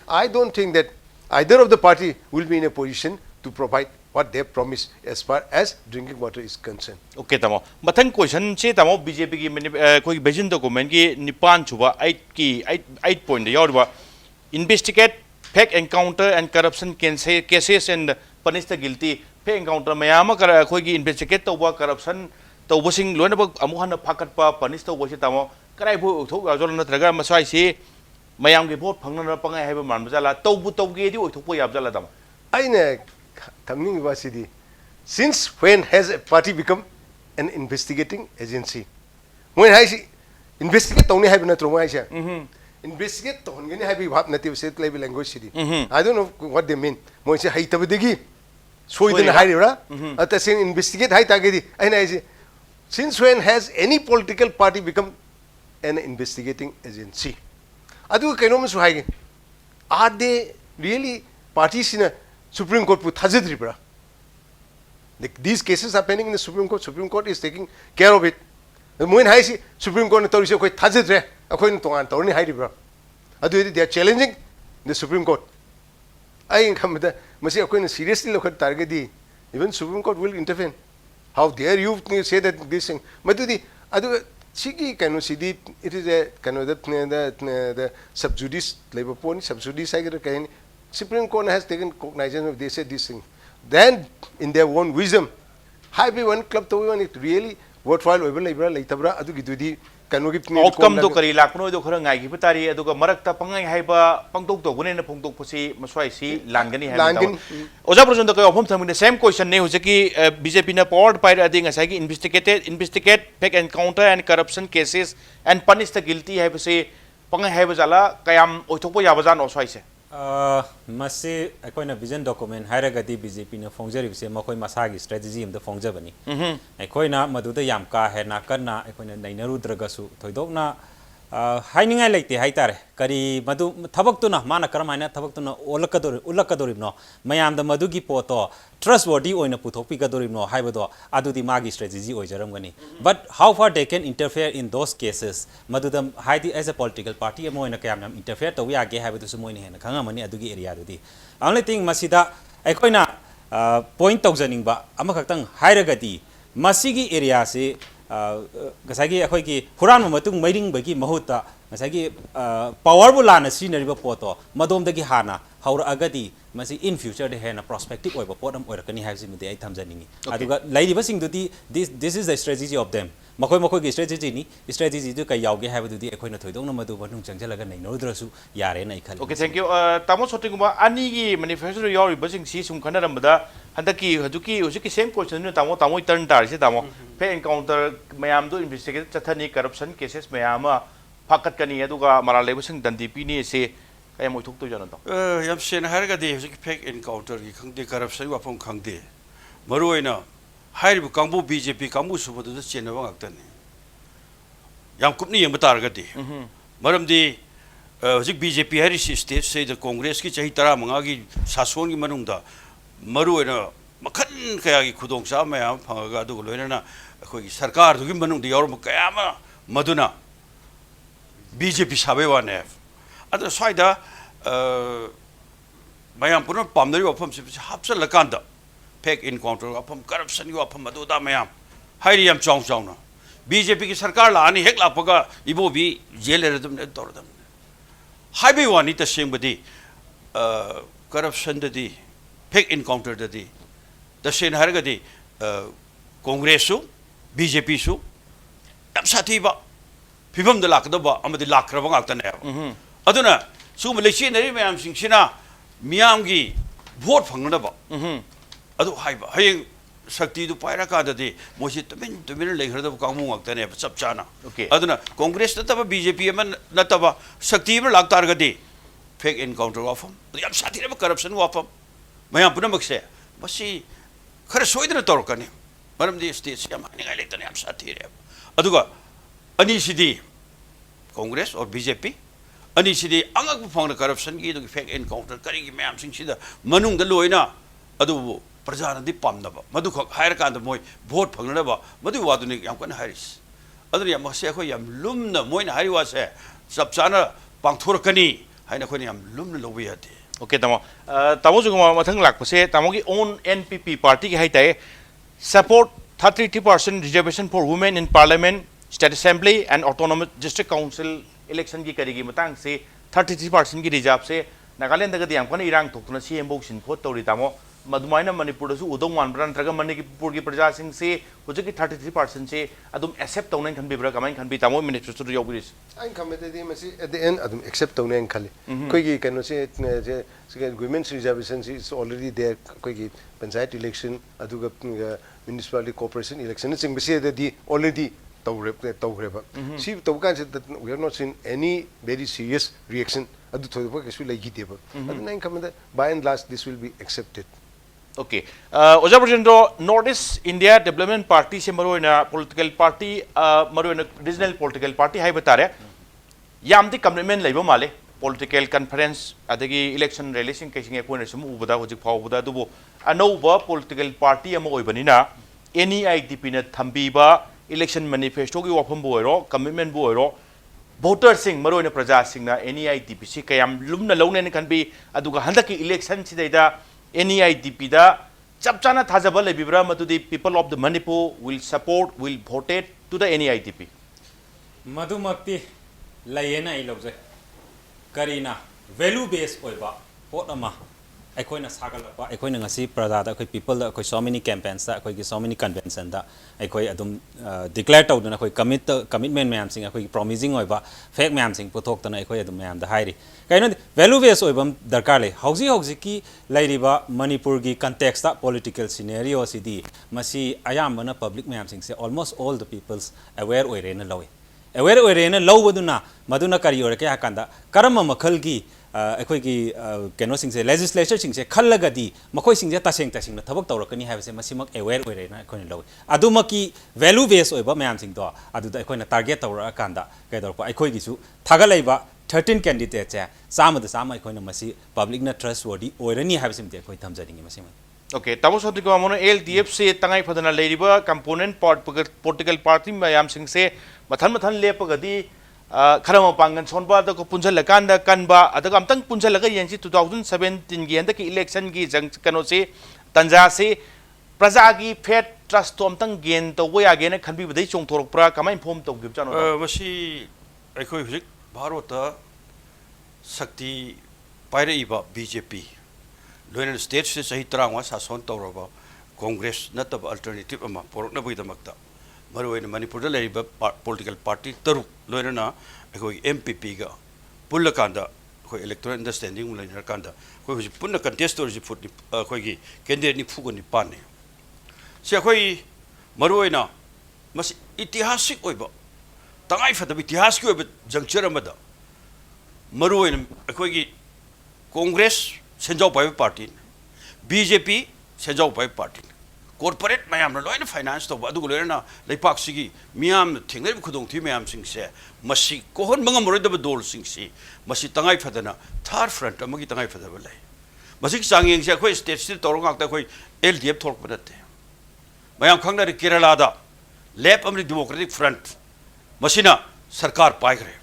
I don't think that either of the party will be in a position to provide what they promise as far as drinking water is concerned. Okay, tamo. Matang question che tamo BJP ki koi vision document ki nipan chuba 8 point yaw investigate fake encounter and corruption cases and punish the guilty. Fake encounter mayama koi ki investigate tawba corruption tawba sing loina ba amuhan phakat pa punish tawba si tamo karai bu thok ga jol na traga masai si mayam ki vote phangna na pangai haiba man bajala tawbu tawge di oithok po yab jala tamo. Aine Tamning University, since when has a party become an investigating agency? When I see investigate only have not investigate only have a native set level language city. I don't know what they mean. When say high tabadigi, so in the higher at the same investigate high tagedi. And I say, since when has any political party become an investigating agency? Adu kenomus high. Are they really parties in a Supreme Court put Hazidribra? These cases are pending in the Supreme Court. Supreme Court is taking care of it. The Moin High Supreme Court authority quite Hazidre, according to Anthony Hydibra. They are challenging the Supreme Court. I income with the Masiaquin seriously look at Targeti. Even Supreme Court will intervene. How dare you say that this thing? But the other Chiki can see it is a kind of the sub judice labor pony, sub judice I get Supreme Court has taken cognizance of this thing. Then, in their own wisdom, have one club to one it really worthwhile over labor later. Outcome to Kari Lakno, the Kuranga, Gipatari, the Marakta Pangai Haiba, Pangtok, the Winner Pongtok Pussy, Maswai, Langani, Ozaprison, the home the same question, Neuzaki, BJP powered by the Asagi investigate, fake encounter and corruption cases and punish the guilty, have to say, Pangai Habazala, Kayam, Otopo Yabazan or Swice. Masi akoina vision document hairagadi BJP na phongjari makoi masagi strategy amda phongjabani akoina maduda yam ka hena kanna akoina nainarudragasu thoidokna hainingai leite haitare kari madu thabaktuna mana karamaina thabaktuna ulakadoribno mayamda madugi poto trustworthy oina puthokpi kadoribno haibado adudi magi strategy oijaramgani but how far they can interfere in those cases maduda haidi as a political party moina kayam interfere to ya ge haibadu sumoini hena khangamani adugi area dudi only thing masida akoina point tawjaningba amakhaktang hairagadi masigi area se gasagi akhoi ki huran matung mairing bagi mahuta gasagi powerful lana sinariba poto madom dagi hana haura agadi masi in future de hena prospective oiba podam oirakani haisi mudi ai thamjaningi aduga lairiba sing dudi this is the strategy of them makoi gi strategy ni strategy du kai yauge haibududi ekhoina thoidongna madu banung changjalaga nei nodrasu yare nai khali. Okay, thank you. Tamo sotinguma ani gi manifesto yori basing si sum khanaramda handaki hajuki same question nu tamo turn tar se tamo fake encounter mayam do investigate chathani corruption cases mayama phakat kani aduga marale basing dandi pini se kay moi thuk to jana to yam sen harga de hajuki fake encounter gi khangde corruption wa phom khangde maruina hairibu kangbu BJP kangbu subodu chenaba ngaktani yam kupni yem targati maramdi hujik BJP hari state say the Congress ki chahi tara manga gi sason gi manungda maruina makhan kaya gi khudong sa mayam phangaga adu loina khoi sarkar du gi manungdi yor kayama maduna BJP sabe wane adu saida mayam puno pamdari wafam se hapsal lakanda fake encounter apam corruption yu apam aduda mayam hairi yam chong na BJP ki sarkar la ani hek la paga ibo bi jail redum ne tordam haibe wani ta sengbadi corruption dadi fake encounter dadi the sen hargadi Congress su BJP su yam sathi ba phibam da lakda amadi lakraba ngakta ne aduna su malaysia nari mayam singsina miyam gi vote phangna ba adu haiba hayeng sakti du paira ka dadi mosi tumin lekhra da kangmu ngakta ne chap chana aduna Congress ta ba BJP man na ta ba sakti ma laktar gadi fake encounter wafam yam sathi ba corruption wafam mayam puna makse basi khara soidna torkani maram di state yam ani ngai lekta ne yam sathi re aduga ani sidi Congress or BJP ani sidi angak phangna corruption gi du fake encounter kari gi mayam sing sida manung da loina adu प्रजा नदी पामनब मधु खक higher कांद मोय vote फंगनब मधु वादुनि याम कन Haris other याम मसे अखोई याम लुमना Moina हारि वासे सब चाना पांगथोरकनी हाइना खोनि याम लुमना lobby याते ओके तमो तमो जुगमा मथंग लाकपसे तमो की ओन एनपीपी पार्टी की हाइताय support 33% reservation for women in parliament state assembly and autonomous district council election की करीगी मतंग से 33% की रिजर्व से नागालैंड दगदी याम कोन इरांग थोक्तना सीएम बोक्सिन फोट तौरी तामो मधुमाइना मणिपुर उदों मानब्रा नत्रगा मणिपुर की प्रजा सिंह से हुजक की 33% से अदुम एक्सेप्ट तौने खनबिब्रा कमाइन खनबि तामो मिनिस्टर तो योगरिस आइन खमेदि मसी एट द एंड अदुम एक्सेप्ट तौने खाली कोई की कनो से women's reservation is already there कोई की पंचायत इलेक्शन अदुगा म्युनिसिपैलिटी कॉर्पोरेशन इलेक्शन सिंग बसे दी ऑलरेडी तौरेबा सी तौकान से we are not seen any very serious reaction अदु थोदबा केसु लेगिदेबा अदु नाइन खमेदा by and last this will be accepted okay ओजा प्रेसिडेंटो North East India development party से मरोइना पॉलिटिकल पार्टी मरोइना रीजनल पॉलिटिकल पार्टी हाई बतारे यामदी कमिटमेंट लेबो माले पॉलिटिकल कॉन्फ्रेंस अदगी इलेक्शन रैलीसिंग केसिंग एकोइन सम उबदा होजिक फावबदा दुबो अनौबा पॉलिटिकल पार्टी अमा ओइबनिना एनईआईडीपी ने थंबीबा इलेक्शन मैनिफेस्टो की वाफम बोइरो कमिटमेंट बोइरो वोटर सिंह मरोइना प्रजा सिंह ना एनईआईडीपी से कयाम लुमना लौने खनबी अदुगा हंदकी इलेक्शन सिदैदा NEIDP da chap chana thajaba lebibra matudi people of the Manipur will support will voted to the NEIDP मधुमक्ति लयेना इलोजे करीना value based ओइबा पोट अमा अखोइना सागलपा अखोइना ngasi प्रजा दा अखोइ people दा अखोइ so many campaigns दा अखोइ so many convention दा अखोइ अदुम declare तौदना अखोइ commitment मैम सिंग अखोइ promising ओइबा fake मैम सिंग पुथोक्तना अखोइ अदुम मैम दा हाइरि कइनो value based ओइबम दरकार ले हौजी की लैरिबा मणिपुर की context दा political scenario सिदी मसी अयामबना public मैम सिंग से almost all the peoples aware ओइरेना लवे aware ओइरेना लौबदुना मदुना करी ओरके हाकांदा करम मखल की अखोइ की केनो सिंग से लेजिस्लेचर सिंग से खल्लगदी मखोइ सिंग जे तसेंग थबक तौरकनी हाबसे मसिमक अवेयर ओइरेना अखोइन लवे अदुमकी वैल्यू बेस ओइबा मैम सिंग तो अदुदा अखोइना टारगेट तौरा कांदा कैदरपा अखोइ गिसु थागलैबा 13 कैंडिडेट से चाम अखोइना मसी पब्लिक ना ट्रस्ट वर्दी ओइरनी हाबसिमते अखोइ थमजनिंग मसिम ओके तमो सोतिको अमोनो एलडीएफ से तंगाई फदना लेरिबा कंपोनेंट पॉलिटिकल पार्टी मैम सिंग से मथन लेपगदी खरम पांगन सोनबा को पुंजलकान कनबा अदग अमतंग पुंजलगा येंसी 2017 की अंदर की इलेक्शन की जंग कनो से तंजा से प्रजा की फेट ट्रस्ट तो अमतंग गेन तो वो यागे ने खनबी बदई चोंथोरकप्रा कमाइन फोम तो गिब जानो मसी अखोइ हुजिक भारत शक्ति पाइरेइबा बीजेपी लोइन स्टेट से सही तरह शासन तौरबा कांग्रेस नतब अल्टरनेटिव अमा पोरकनबैदमक्ता मरुइन मणिपुर लेरिबा पॉलिटिकल पार्टी तरुक लोइनना अखोइ एमपीपी गा पुल्लकांदा अखोइ इलेक्टोरल अंडरस्टैंडिंग लेनरकांदा अखोइ हुजि पुन्ना कंटेस्ट तौरजि फुट अखोइगी कैंडिडेट नि फुगनि पाने से अखोइ मरुइना मस ऐतिहासिक ओइबा तंगाई फदब इतिहास की ओइबा जंक्चर अमदा मरुइना अखोइगी कांग्रेस सेंजाव पाइब पार्टी बीजेपी सेंजाव पाइब party corporate ma'am loan finance तब लोना लेपाक मियाम थेंगे खुदोंथी मैम से मसी कोहन मंगमरोदब दोल सिंह तंगाई फदना थार फ्रंट अमगी तंगाई फदब लै मसी चांगेंग से अखोई स्टेट से तौर अखोई एलडीएफ थोरप नते मैम खंगना केरला लेफ्ट अमरी डेमोक्रेटिक फ्रंट मसीना सरकार पाइग्रे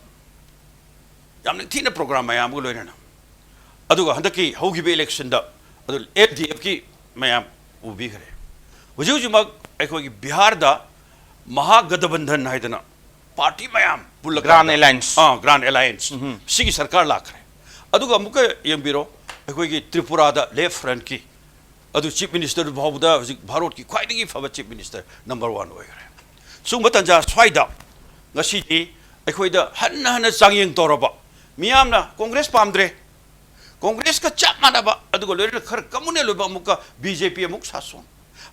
याम थीना प्रोग्राम मैम लोना अदुगा हंदकी हौगिबे इलेक्शन एलडीएफ की मैम उबीग्रे हुजुजुमक अखोई बिहार दा महागठबंधन हाइदना पार्टी मैम पुल ग्रांड अलायंस ग्रांड अलायंस सिगी सरकार लाखरे अदुगा मुक यंबिरो अखोई त्रिपुरा दा लेफ्ट फ्रंट की अदु चीफ मिनिस्टर भावदा भारत की ख्वाइदगी फब चीफ मिनिस्टर नंबर 1 ओइगरे सुंग तंजा स्वाइदा ngasi अखोइदा हन चांगयंग तौरबा मियामना कांग्रेस पामद्रे कांग्रेस का चाप मानबा अदुगा लोइर खर कमुने लोबा मुक बीजेपी मुक सासोन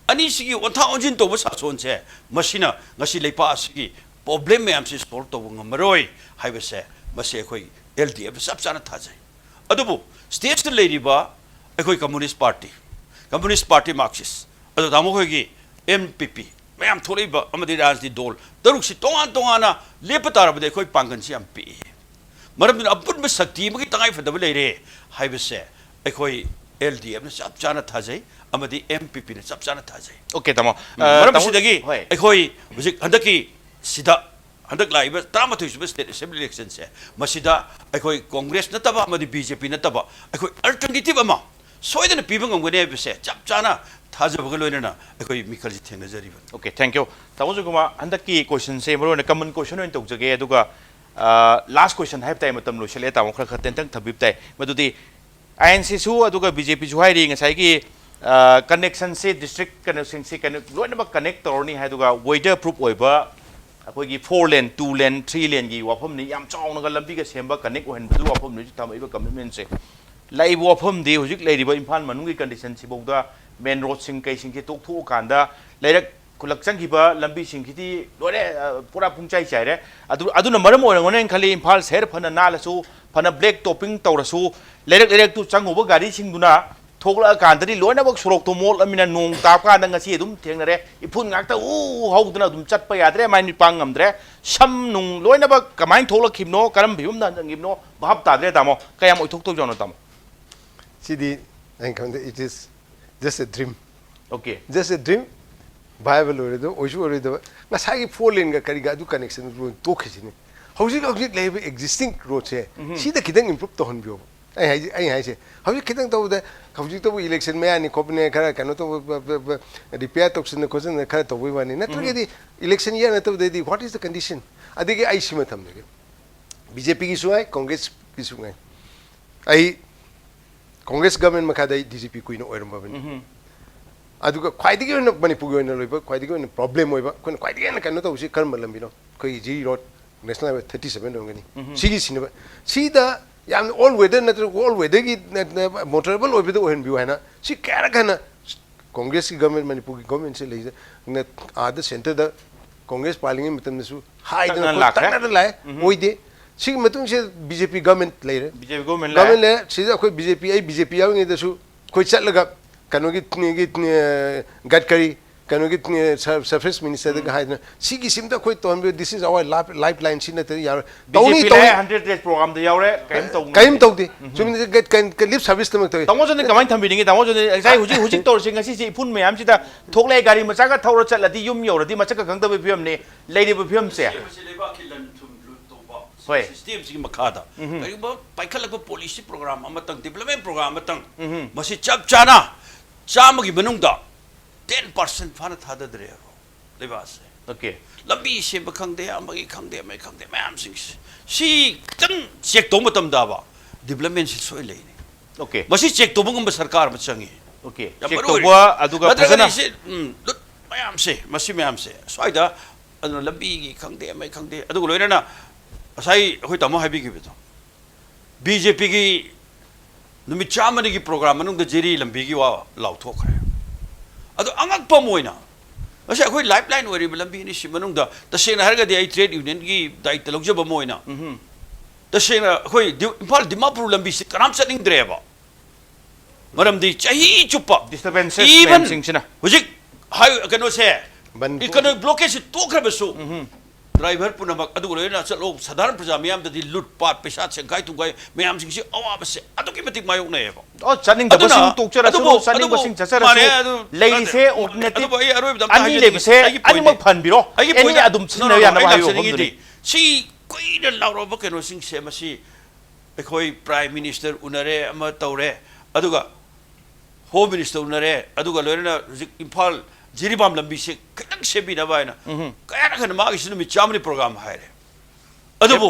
अनीसिगी ओंथा ओंजिन तोब सासोन से मसिना ngasi लेपा सिगी प्रॉब्लम मैम से सॉल्व तोब ngमरोय हाइबसे मसे अखोइ एलडीएफ सब चाना थाजै अदुबु स्टेट द लेरिबा अखोइ कम्युनिस्ट पार्टी मार्क्सिस्ट अदु दामो होगी एमपीपी मैम थोरैबा अमदि राजनीति दल तरुक सि तोंगाना लेप तारबदे अखोइ पांगन सि एमपी मरम अपुन शक्ति मगी तंगाई फदब लेरे हाइबसे अखोइ एलडीएफ ने सब चाना थाजै अमदि एमपीपी ने सब चाना थाजै ओके तमो मरम सिदगी अखोइ हुजिक हंदकी सिदा handak lai ba tama thu su state assembly election se masida akhoi congress na taba amadi bjp na taba akhoi alternative ama soidana pibang ngone be se chap chana thajabaga loina akhoi mikalji thengna jari ba okay thank you tawo kuma handaki question se maro na common question oin tok jage aduga last question have time matam lo sele tawo khra khaten tang thabib tai madudi INC su aduga BJP su hai ri ngasai ki connection se district connection se loina ba connect torni hai aduga weather proof oiba ꯑꯩꯈꯣꯏꯒꯤ 4 ꯂꯦꯟ 2 ꯂꯦꯟ 3 ꯂꯦꯟꯒꯤ ꯋꯥꯐꯝꯅꯤ ꯌꯥꯝ ꯆꯥꯎꯅꯒ ꯂꯝꯕꯤꯒ ꯁꯦꯝꯕ connect ꯑꯣꯏꯍꯟꯕꯗꯨ ꯋꯥꯐꯝꯅꯤ ꯊꯝꯃꯛꯏꯕ ꯀꯃꯤꯠꯃꯦꯟꯁꯦ ꯂꯩꯕ ꯋꯥꯐꯝꯗꯤ ꯍꯧꯖꯤꯛ ꯂꯩꯔꯤꯕ ꯏꯝꯐꯥꯜ ꯃꯅꯨꯡꯒꯤ ꯀꯟꯗꯤꯁꯟꯁꯤꯐꯥꯎꯗ ꯃꯦꯟ ꯔꯣꯗꯁꯤꯡ ꯀꯩꯁꯤꯡꯁꯤ ꯇꯣꯛꯊꯣꯛꯑꯀꯥꯟꯗ ꯂꯩꯔꯛ ꯈꯨꯜꯂꯛ ꯆꯪꯈꯤꯕ ꯂꯝꯕꯤꯁꯤꯡꯁꯤꯗꯤ ꯂꯣꯏꯔꯦ ꯄꯨꯔꯥ ꯄꯨꯡꯆꯥꯏ ꯆꯥꯏꯔꯦ ꯑꯗꯨꯅ ꯃꯔꯝ ꯑꯣꯏꯔꯝꯒꯅꯤ ꯈꯜꯂꯤ ꯏꯝꯐꯥꯜ ꯁꯍꯔ ꯐꯅ ꯅꯥꯜꯂꯁꯨ ꯐꯅ ꯕ꯭ꯂꯦꯛ ꯇꯣꯞꯄꯤꯡ ꯇꯧꯔꯁꯨ ꯂꯩꯔꯛ ꯂꯩꯔꯛꯇꯨ ꯆꯪꯉꯨꯕ ꯒꯥꯔꯤꯁꯤꯡꯗꯨꯅ ꯊꯣꯛꯂꯛꯑꯀꯥꯟꯗꯗꯤ ꯂꯣꯏꯅꯃꯛ ꯁꯣꯔꯣꯛꯇꯣ ꯃꯣꯠꯂꯃꯤꯅ ꯅꯣꯡ ꯇꯥꯕꯀꯥꯟꯗ ꯉꯁꯤ ꯑꯗꯨꯝ ꯊꯦꯡꯅꯔꯦ ꯏꯐꯨꯟ ꯉꯥꯛꯇ ꯍꯧꯗꯅ ꯑꯗꯨꯝ ꯆꯠꯄ ꯌꯥꯗ꯭ꯔꯦ ꯃꯥꯏ ꯃꯤꯠ ꯄꯥꯡ ꯉꯝꯗ꯭ꯔꯦ ꯁꯝ ꯅꯨꯡ ꯂꯣꯏꯅꯃꯛ ꯀꯃꯥꯏꯅ ꯊꯣꯛꯂꯛꯈꯤꯕꯅꯣ ꯀꯔꯝꯕ ꯐꯤꯕꯝꯗ ꯍꯟꯖꯟꯈꯤꯕꯅꯣ ꯚꯥꯞ ꯇꯥꯗ꯭ꯔꯦ ꯇꯥꯃꯣ ꯀꯌꯥꯝ ꯑꯣꯏꯊꯣꯛꯇꯧꯖꯥꯠꯅꯣ ꯇꯥꯃꯣ ꯁꯤꯗꯤ ꯑꯩꯅ ꯈꯪꯗꯦ it is just a dream okay just a dream viable ꯑꯣꯏꯔꯣꯏꯗꯕ ꯑꯣꯏꯁꯨ ꯑꯣꯏꯔꯣꯏꯗꯕ ꯉꯁꯥꯏꯒꯤ 4 ꯂꯦꯟꯒ ꯀꯔꯤꯒ ꯑꯗꯨ ꯀꯅꯦꯛꯁꯟ ꯇꯣꯛꯈꯤꯁꯤꯅꯤ ꯍꯧꯖꯤꯛ ꯂꯩꯔꯤꯕ ꯑꯦꯛꯖꯤꯁꯇꯤꯡ ꯔꯣꯗꯁꯦ ꯁꯤꯗ ꯈꯤꯇꯪ ꯏꯝꯄ꯭ꯔꯨꯞ ꯇꯧꯍꯟꯕꯤꯌꯣꯕ ꯑꯩ ꯍꯥꯏꯁꯦ ꯍꯧꯖꯤꯛ ꯈꯤꯇꯪ ꯇꯧꯕꯗ ꯍꯧꯖꯤꯛꯇꯕꯨ ꯏꯂꯦꯛꯁꯟ ꯃꯌꯥꯅꯤ ꯈꯣꯠꯄꯅꯦ ꯈꯔ ꯀꯩꯅꯣ ꯇꯧꯕ ꯔꯤꯄꯦꯌꯔ ꯇꯧꯁꯤꯟꯅ ꯈꯣꯠꯆꯤꯟꯅ ꯈꯔ ꯇꯧꯕꯩ ꯋꯥꯅꯤ ꯅꯠꯇ꯭ꯔꯒꯗꯤ ꯏꯂꯦꯛꯁꯟ ꯏꯌꯔ ꯅꯠꯇꯕꯗꯗꯤ ꯋꯥꯠ ꯏꯁ ꯗ ꯀꯟꯗꯤꯁꯟ ꯑꯗꯒꯤ ꯑꯩ ꯁꯤꯃ ꯊꯝꯖꯒꯦ BJPꯒꯤꯁꯨ ꯉꯥꯏ ꯀꯣꯡꯒ꯭ꯔꯦꯁꯀꯤꯁꯨ ꯉꯥꯏ ꯑꯩ ꯀꯣꯡꯒ꯭ꯔꯦꯁ ꯒꯚꯔꯟꯃꯦꯟ ꯃꯈꯥꯗ ꯑꯩ DGP ꯀꯨꯏꯅ ꯑꯣꯏꯔꯝꯕꯅꯤ ꯑꯗꯨꯒ ꯈ꯭ꯋꯥꯏꯗꯒꯤ ꯑꯣꯏꯅ ꯃꯅꯤꯄꯨꯔꯒꯤ ꯑꯣꯏꯅ ꯂꯣꯏꯕ ꯈ꯭ꯋꯥꯏꯗꯒꯤ ꯑꯣꯏꯅ ꯄ꯭ꯔꯣꯕ꯭ꯂꯦꯝ ꯑꯣꯏꯕ ꯑꯩꯈꯣꯏꯅ ꯈ꯭ꯋꯥꯏꯗꯒꯤ ꯍꯦꯟꯅ ꯀꯩꯅꯣ ꯇꯧꯕꯁꯤ ꯀꯔꯝꯕ ꯂꯝꯕꯤꯅꯣ ꯑꯩꯈꯣꯏꯒꯤ ꯖꯤ ꯔꯣꯗ ꯅꯦꯁꯅꯦꯜ ꯍꯥꯏꯋꯦ 37 ꯑꯣꯏꯔꯝꯒꯅꯤ ꯁꯤꯒꯤꯁꯤꯅꯦꯕ ꯁꯤꯗ ꯌꯥꯝꯅ ꯑꯣꯜ ꯋꯦꯗꯔ ꯅꯠꯇ꯭ꯔꯒ ꯑꯣꯜ ꯋꯦꯗꯔꯒꯤ ꯃꯣꯇꯣꯔꯦꯕꯜ ꯑꯣꯏꯕꯗ ꯑꯣꯏꯍꯟꯕꯤꯌꯨ ꯍꯥꯏꯅ ꯁꯤ ꯀꯌꯥꯔꯛ ꯍꯟꯅ ꯀꯣꯡꯒ꯭ꯔꯦꯁꯀꯤ ꯒꯚꯔꯟꯃꯦꯟ ꯃꯅꯤꯄꯨꯔꯒꯤ ꯒꯚꯔꯟꯃꯦꯟꯁꯦ ꯂꯩꯖ ꯑꯥꯗ ꯁꯦꯟꯇꯔꯗ ꯀꯣꯡꯒ꯭ꯔꯦꯁ ꯄꯥꯜꯂꯤꯉꯩ ꯃꯇꯝꯗꯁꯨ ꯍꯥꯏꯗꯅ ꯇꯛꯅꯅ ꯂꯥꯛꯑꯦ ꯑꯣꯏꯗꯦ ꯁꯤꯒꯤ ꯃꯇꯨꯡꯁꯤꯗ BJP ꯒꯚꯔꯟꯃꯦꯟ ꯂꯩꯔꯦ ꯒꯚꯔꯟꯃꯦꯟ ꯂꯩꯔꯦ ꯁꯤꯗ ꯑꯩꯈꯣꯏ BJP ꯌꯥꯎꯔꯤꯉꯩꯗꯁꯨ ꯑꯩꯈꯣꯏ ꯆꯠꯂꯒ ꯀꯩꯅꯣꯒꯤ ꯒꯠꯀꯔꯤ ꯀꯩꯅꯣꯒꯤ ꯁꯔꯐꯦꯁ ꯃꯤꯅꯤꯁꯇꯔꯗꯒ ꯍꯥꯏꯗꯅ ꯁꯤꯒꯤꯁꯤꯝꯇ ꯑꯩꯈꯣꯏ ꯇꯧꯍꯟꯕꯤꯌꯨ this is our lifeline ꯁꯤ ꯅꯠꯇ꯭ꯔꯗꯤ ꯌꯥꯔꯣꯏ ꯇꯧꯅꯤ 100 days ꯄ꯭ꯔꯣꯒ꯭ꯔꯥꯝꯗ ꯌꯥꯎꯔꯦ ꯀꯔꯤꯝ ꯇꯧꯗꯦ ꯆꯨꯝꯅ ꯂꯤꯞ ꯁꯥꯔꯚꯤꯁꯇꯃꯛ ꯇꯧꯏ ꯇꯥꯃꯣꯖꯣꯟꯗꯤ ꯀꯃꯥꯏꯅ ꯊꯝꯕꯤꯅꯤꯡꯉꯤ ꯇꯥꯃꯣꯖꯣꯟꯗꯤ ꯉꯁꯥꯏ ꯍꯧꯖꯤꯛ ꯇꯧꯔꯤꯁꯤ ꯉꯁꯤꯁꯤ ꯏꯐꯨꯟ ꯃꯌꯥꯝꯁꯤꯗ ꯊꯣꯛꯂꯛꯑꯦ ꯒꯥꯔꯤ ꯃꯆꯥꯒ ꯊꯧꯔ ꯆꯠꯂꯗꯤ ꯌꯨꯝ ꯌꯧꯔꯗꯤ ꯃꯁꯛꯀ ꯈꯪꯗꯕ ꯐꯤꯕꯝꯅꯤ ꯂꯩꯔꯤꯕ ꯐꯤꯕꯝꯁꯦ ꯍꯣꯏ ꯁꯤꯁꯇꯦꯝꯁꯤꯒꯤ ꯃꯈꯥꯗ ꯀꯔꯤꯒꯨꯝꯕ ꯄꯥꯏꯈꯠꯂꯛꯄ ꯄꯣꯂꯤꯁꯤ ꯄ꯭ꯔꯣꯒ꯭ꯔꯥꯝ ꯑꯃꯇꯪ ꯗꯤꯕꯦꯂꯞꯃꯦꯟ ꯄ꯭ꯔꯣꯒ꯭ꯔꯥꯝ ꯑꯃꯇꯪ ꯃꯁꯤ ꯆꯞ ꯆꯥꯅ ꯆꯥꯝꯃꯒꯤ ꯃꯅꯨꯡꯗ 10% ꯐꯥꯅ ꯊꯥꯗꯗ꯭ꯔꯦꯕ ꯂꯩꯕꯥꯛꯁꯦ okay ꯂꯝꯕꯤ ꯁꯦꯝꯕ ꯈꯪꯗꯦ ꯑꯃꯒꯤ ꯈꯪꯗꯦ ꯃꯌꯥꯝꯁꯤꯡꯁꯦ ꯁꯤ ꯈꯤꯇꯪ ꯆꯦꯛ ꯇꯧꯕ ꯃꯇꯝꯗꯕ ꯗꯤꯕꯦꯂꯞꯃꯦꯟꯁꯤ ꯁꯣꯏ ꯂꯩꯅꯤ okay ꯃꯁꯤ ꯆꯦꯛ ꯇꯧꯕ ꯉꯝꯕ ꯁꯔꯀꯥꯔ ꯑꯃ ꯆꯪꯉꯤ okay check tꯧꯕ aduga ꯐꯖꯅ ꯂꯨꯠ ꯃꯌꯥꯝꯁꯦ ꯃꯁꯤ ꯃꯌꯥꯝꯁꯦ ꯁ꯭ꯋꯥꯏꯗ ꯑꯗꯨꯅ ꯂꯝꯕꯤꯒꯤ ꯈꯪꯗꯦ ꯑꯃꯒꯤ ꯈꯪꯗꯦ ꯑꯗꯨꯒ ꯂꯣꯏꯅꯅ ꯉꯁꯥꯏ ꯑꯩꯈꯣꯏ ꯇꯥꯃꯣ ꯍꯥꯏꯕꯤꯈꯤꯕꯗꯣ BJPꯒꯤ ꯅꯨꯃꯤꯠ 100ꯒꯤ ꯄ꯭ꯔꯣꯒ꯭ꯔꯥꯝ ꯃꯅꯨꯡꯗ ꯖꯦꯔꯤ ꯂꯝꯕꯤꯒꯤ ꯋꯥ ꯂꯥꯎꯊꯣꯛꯈ꯭ꯔꯦ ꯑꯗꯣ ꯑꯉꯛꯄ ꯑꯃ ꯑꯣꯏꯅ ꯉꯁꯤ ꯑꯩꯈꯣꯏ ꯂꯥꯏꯐ ꯂꯥꯏꯟ ꯑꯣꯏꯔꯤꯕ ꯂꯝꯕꯤꯅꯤ ꯁꯤ ꯃꯅꯨꯡꯗ ꯇꯁꯦꯡꯅ ꯍꯥꯏꯔꯒꯗꯤ ꯑꯩ ꯇ꯭ꯔꯦꯗ ꯌꯨꯅꯤꯌꯟꯒꯤ ꯗꯥꯏꯇ ꯂꯧꯖꯕ ꯑꯃ ꯑꯣꯏꯅ तसेंगना अखोई इम्फाल दिमापुर लंबी से कनाम चनिंग्द्रेबा मरमदी चाही चुप्पा डिस्टर्बेंसेस इवन सिंगसिना हुजिक हाई कनो से इकोनॉमिक ब्लॉकेज से तोखरबसु ड्राइवर पुनमक अदु लोयना चलो साधारण प्रजा मियाम ददी लूटपाट पैसा सेंगाई तुंगाई मियाम सिंगसी अवाबसे अदुकी मतिक मायोकनेबा ओ चनिंग दबसिंग तोक्चरसु चनिंग बसिंग चसरसु लेइसे ऑल्टरनेटिव अनि लेबसे अनिमक फनबिरो एनी अदुम सिना याना बायो हमदुरी सी कोइना लाउरबा कनो सिंग से मसी अखोई प्राइम मिनिस्टर उनरे अमा तौरे अदुगा होम मिनिस्टर उनरे अदुगा लोयना इम्फाल जिरीबाम लंबी से खतंग से भी नबायना कया खन मागी सिनु मिचामनी प्रोग्राम हायरे अदुबो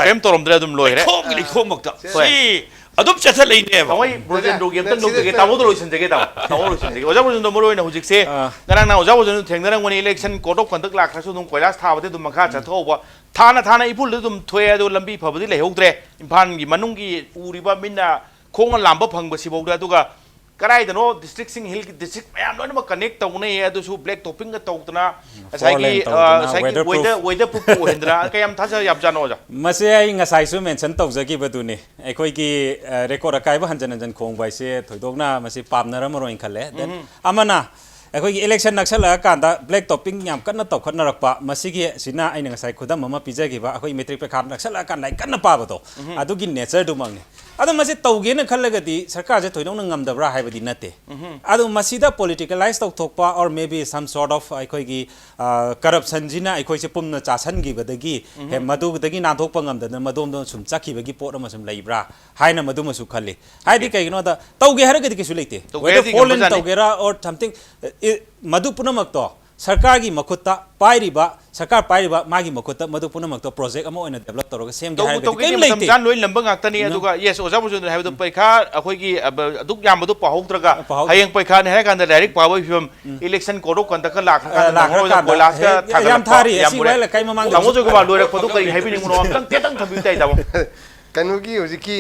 केम तोरमद्रे अदुम लोयरे खोगली खोमक्ता सी अदुम चथा लेने बा तवई प्रोजेक्ट रोगी अंतंग लोगे तामो दो लोइसन जगे तामो लोइसन जगे ओजा प्रोजेक्ट मोरो होइना हुजिक से गरांग ना ओजा project थेंगनरंग Vani election court of conduct लाखसु दुम कोइलास थाबदे दुम मखा चथौबा थाना इपुल दुम थोए अदु लंबी फबदि लेहौद्रे इम्फान गी मनुंगी उरिबा मिना खोंग लांबा फंगबसि बौदा अदुगा कराइदनो डिस्ट्रिक्ट सिंग हिल डिस्ट्रिक्ट मयाम लोइनम कनेक्ट तौने अदुसु ब्लैक टॉपिंग तौतना साइगी वेदर प्रूफ होहेंद्रा कयम थासा याबजानो ओजा मसे आई ngasaisu mention tawjagi baduni ekoi gi record akai ba hanjan hanjan khong bai se thoidokna masi pamnara maroin khale then amana ekoi gi election naksala kanda black topping yam kanna tawkhatna rakpa masi gi sina aina ngasai khudam mama pijagi ba ekoi metric pe khan naksala kan lai kanna pa ba to adu gi nature du mangni अदो मसे तौगे न खल्लगदी सरकार जे थोइदों न ngamdabra haibadi nate अदो masida politicalize tokthokpa or maybe some sort of aikoigi corruption jina aikoi se pumna chasan gi badagi he madu dagi na thokpa ngamdana madom do sum chakhi bagi pot ama sum leibra haina madu masu khalli haidi kai no da tauge haragadi kisu leite whether fallen taugera or something madu punamak to सरकार की मखुत्ता पाइरिबा सरकार पाइरिबा मागी मखुत्ता मदु पुनमक्तो project अमा ओइना develop तरोगा same गे highway केम लेते जान lion लंबा गाक्तनी अदुगा yes ओजा बुजु highway पैखा अखोइगी अदुक यामदु पाहौद्रगा हयेंग पैखा ने हायकान डायरेक्ट पाबो फिल्म इलेक्शन कोरो कंदक लाख कोलास का याम थारी एसी वाला काई ममांग तमो जो गवा लोरे पदु करी हाइबे नि मुनो अमतंग तेतंग थबि ताइ दाबो कनुगी होजिकी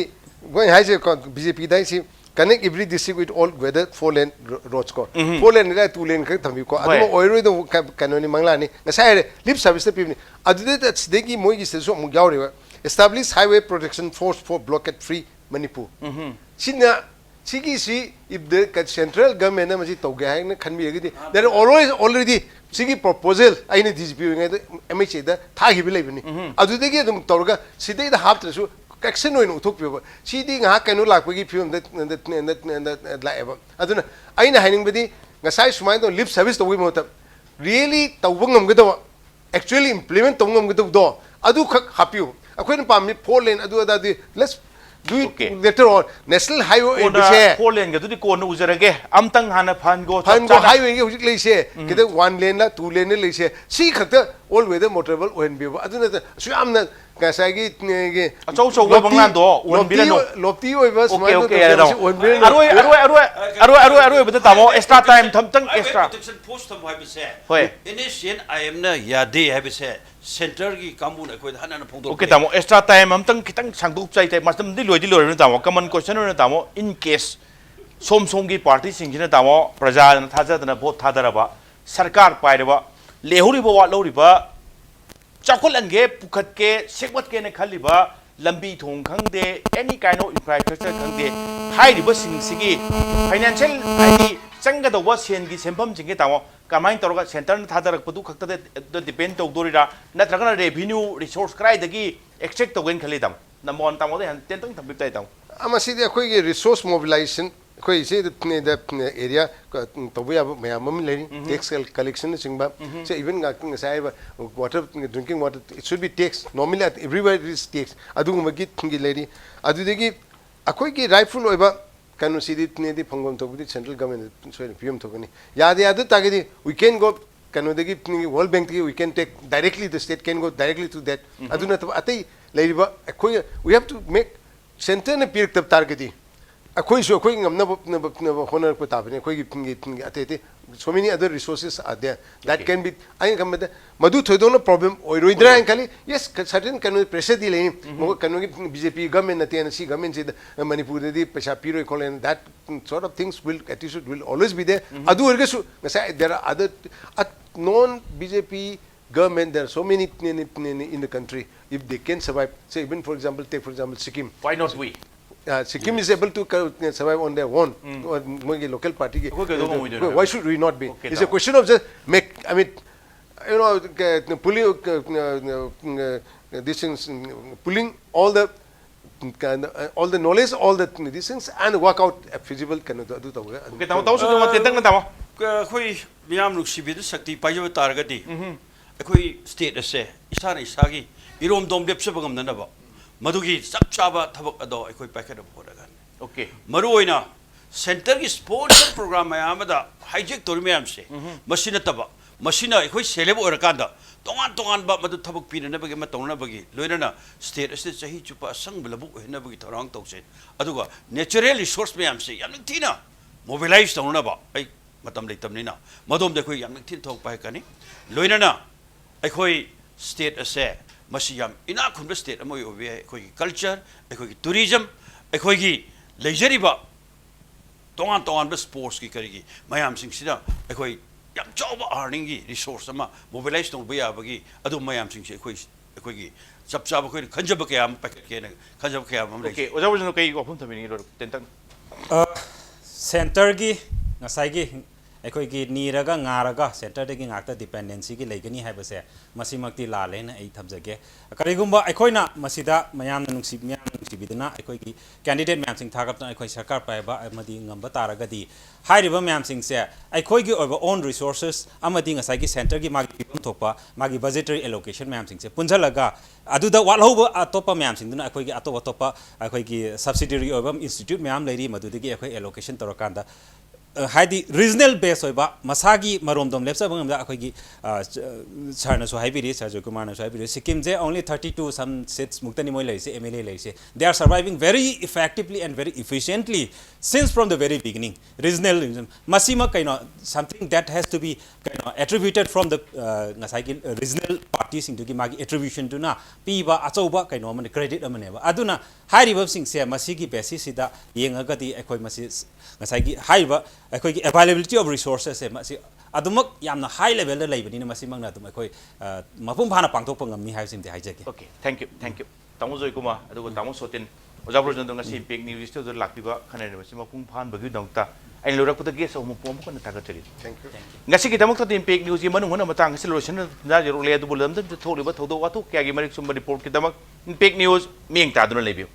गोय हाइजे BJP दाइसी connect every district with all whether 4-lane roads ko 4-lane ra 2-lane ka thambi ko adu oiroi do kanoni mangla ni ngasai lip service pibni adu de sidegi moi gi seso mu yauri establish highway protection force for blockade free Manipur sina sigi si if the central government na maji toge hai na khanbi gi there always already sigi proposal aine DGP ngai MHA da tha gi bi leibni adu de gi dum torga sidei da hap tresu action oin uthok piba sidi nga kanu lakpagi film that laeba aduna aina haining badi ngasai sumai do lip service to wi mota really tawngam gado actually implement tawngam gado do adu khak hapiu akoin pam 4 lane adu adi let's do it later on national highway in the 4 lane ga dudi ko no uzarage amtang hana phan go highway ge hujik leise kede 1 lane la 2 lane leise si khakta all weather motorable oin biba aduna su amna kasagi ge achau chau go banglan do on bilano lopti oi bas okay okay aroi bata tamo extra time thamtang extra protection post tham hai bise hoi initian I am na yade hai bise center gi kamun akoi hanana phongdo okay tamo extra time amtang kitang sangdup chai chai masam di loi na tamo common question na tamo in case som gi party singina tamo praja na thaja na vote thadaraba sarkar pairaba lehuri ba wa lori ba चाकुलंगे पुखत के सेक्वत के ने खलिबा लंबी थोंग खंगदे एनी काइंड ऑफ इंफ्रास्ट्रक्चर खंगदे हाइरिबा सिंगसिगी फाइनेंशियल आइदि चंगदवा सेन की सेंफम जिंगे तामो कमाइन तोरगा सेंटर न थादरक पदु खक्तदे डिपेंड तौदोरिरा नत्रगना रेवेन्यू रिसोर्स क्राइदगी एक्सट्रैक्ट तौगेन खलि ताम नमोन तामो दे तेंतंग थबिताइ ताम अमसिदि अखोइ के रिसोर्स मोबिलाइजेशन कोई से द एरिया तबया मैम लेनी टैक्स कलेक्शन सिंगबा से इवन गाकिंग साइ water drinking water it should be tax normally everywhere is tax अदुगुम गी थिंगी लेनी अदुदेगी अखोइ की राइटफुल ओइबा कानु सिदि नेदि फंगम तबुदि सेंट्रल गवर्नमेंट सोय पीएम थोगनी याद याद तागेदि वी कैन गो कानु देगी World Bank we can take directly the state can go directly to that अदुना तब अतै लेरिबा अखोइ we have to make centre ने पिरक तब टारगेटि अखोई सो अखोई ngam honor ko tabne khoi gi ate so many other resources are there that can be I come madu thoido no problem oiroidra kali yes certain can pressure di leni mo kanu BJP government na tn si government se Manipur di pesha piro kolen that sort of things will attitude will always be there adu erge su there are other non BJP government there are so many in the country if they can survive say even for example take for example Sikkim why not we Sikkim is able to survive on their own. Local party. Why should we not be? It's a question of just make. I mean, you know, pulling these things, pulling all the knowledge, all these things, and work out a feasible kind of do. Okay, tamu so tama tentang na tamo. Koi miyam nuksibi du sakti payo targati. Koi state ase isagi irom dom depse bagam na ba. मधुगी सब चाबा थबक अदो अखोई packet बोरगन okay मरु ओइना centre की sports programme मयामदा hijack तोर मयाम से मसिना तबा मसिना अखोई celeb ओरकांदा तोंगान तोंगान बा मदु थबक पिनना बगे म तोंना बगे लोइना स्टेट असे चही चुपा संग बलबु हेना बगे थरांग तौसे अदुगा नेचुरल रिसोर्स मयाम से याम थिना मोबिलाइज तोंना बा आई मतम लेतमनिना मदोम दे खोई याम थिन थोक पाय कनी लोइना अखोई स्टेट असे मसियाम इना खुंब स्टेट अमोय ओबे अखोई कल्चर अखोई टूरिज्म अखोई लेजरीबा तोंगान तोंगान बस स्पोर्ट्स की करेगी मयाम सिंह सिदा अखोई याम चौबा अर्निंग की रिसोर्स अमा मोबिलाइज तों बया बगी अदु मयाम सिंह से अखोई सब चाब अखोई खंजब के याम पैकेट के खंजब के याम ओके ओजा वजन कई ऑफन थमिनी रो तेंतंग सेंटर की ngasai gi ꯑꯩꯈꯣꯏꯒꯤ ꯅꯤꯔꯒ ꯉꯥꯔꯒ ꯁꯦꯟꯇꯔꯗꯒꯤ ꯉꯥꯛꯇ ꯗꯤꯄꯦꯟꯗꯦꯟꯁꯤꯒꯤ ꯂꯩꯒꯅꯤ ꯍꯥꯏꯕꯁꯦ ꯃꯁꯤꯃꯛꯇꯤ ꯂꯥꯜꯂꯦꯅ ꯑꯩ ꯊꯝꯖꯒꯦ ꯀꯔꯤꯒꯨꯝꯕ ꯑꯩꯈꯣꯏꯅ ꯃꯁꯤꯗ ꯃꯌꯥꯝꯅ ꯅꯨꯡꯁꯤꯕꯤꯗꯨꯅ ꯑꯩꯈꯣꯏꯒꯤ ꯀꯦꯟꯗꯤꯗꯦꯠ ꯃꯌꯥꯝꯁꯤꯡ ꯊꯥꯒꯠꯇꯨꯅ ꯑꯩꯈꯣꯏ ꯁꯔꯀꯥꯔ ꯄꯥꯏꯕ ꯑꯃꯗꯤ ꯉꯝꯕ ꯇꯥꯔꯒꯗꯤ ꯍꯥꯏꯔꯤꯕ ꯃꯌꯥꯝꯁꯤꯡꯁꯦ ꯑꯩꯈꯣꯏꯒꯤ ꯑꯣꯏꯕ ꯑꯣꯟ ꯔꯤꯁꯣꯔꯁꯦꯁ ꯑꯃꯗꯤ ꯉꯁꯥꯏꯒꯤ ꯁꯦꯟꯇꯔꯒꯤ ꯃꯥꯒꯤ ꯄꯤꯐꯝ ꯊꯣꯛꯄ ꯃꯥꯒꯤ ꯕꯖꯦꯇꯔꯤ ꯑꯦꯂꯣꯀꯦꯁꯟ ꯃꯌꯥꯝꯁꯤꯡꯁꯦ ꯄꯨꯟꯓꯜꯂꯒ ꯑꯗꯨꯗ ꯋꯥꯠꯍꯧꯕ ꯑꯇꯣꯞꯄ ꯃꯌꯥꯝꯁꯤꯡꯗꯨꯅ ꯑꯩꯈꯣꯏꯒꯤ ꯑꯇꯣꯞꯄ ꯑꯩꯈꯣꯏꯒꯤ ꯁꯕꯁꯤꯗꯤꯌꯔꯤ ꯑꯣꯏꯕ ꯏꯟꯁꯇꯤꯇ꯭ꯌꯨꯠ ꯃꯌꯥꯝ ꯂꯩꯔꯤ ꯃꯗꯨꯗꯒꯤ ꯑꯩꯈꯣꯏ ꯑꯦꯂꯣꯀꯦꯁꯟ ꯇꯧꯔꯀꯥꯟꯗ ꯍꯥꯏꯗꯤ ꯔꯤꯖꯅꯦꯜ ꯕꯦꯁ ꯑꯣꯏꯕ ꯃꯁꯥꯒꯤ ꯃꯔꯣꯝꯗꯣꯝ ꯂꯦꯞꯆꯕ ꯉꯝꯗ ꯑꯩꯈꯣꯏꯒꯤ ꯁꯔꯅꯁꯨ ꯍꯥꯏꯕꯤꯔꯤ ꯁꯔ ꯖꯣꯏꯀꯨꯃꯥꯔꯅꯁꯨ ꯍꯥꯏꯕꯤꯔꯤ ꯁꯤꯛꯀꯤꯝꯁꯦ ꯑꯣꯟꯂꯤ 32 ꯁꯝ ꯁꯤꯠꯁ ꯃꯨꯛꯇꯅꯤ ꯃꯣꯏ ꯂꯩꯔꯤꯁꯦ MLA ꯂꯩꯔꯤꯁꯦ they are surviving very effectively and very efficiently since from the very beginning regionalism masima kaino something that has to be kaino attributed from the ngasai regional parties into gi magi attribution to na piba achouba kaino amane credit amane ba aduna hairiba sing se masigi basis sida yengaga di ekoi masi ngasai gi haiba ekoi gi availability of resources se masi adumak yamna high level da leibani na masi mangna adum ekoi mapum phana pangthok ngamni hai simde haijake Okay, thank you tamo joikuma adugo tamo sotin ojabro jondong ngasi pek news to lakpiba khane ne masi mapung phan bagi dongta ai lorak puta ges omo pom ko na tagatari Thank you. ngasi ki tamok to pek news manung hona matang ngasi lotion na jero le adu bulam dam tholiba thodo watu kya gi marik sum report ki tamak pek news ming ta dun lebiu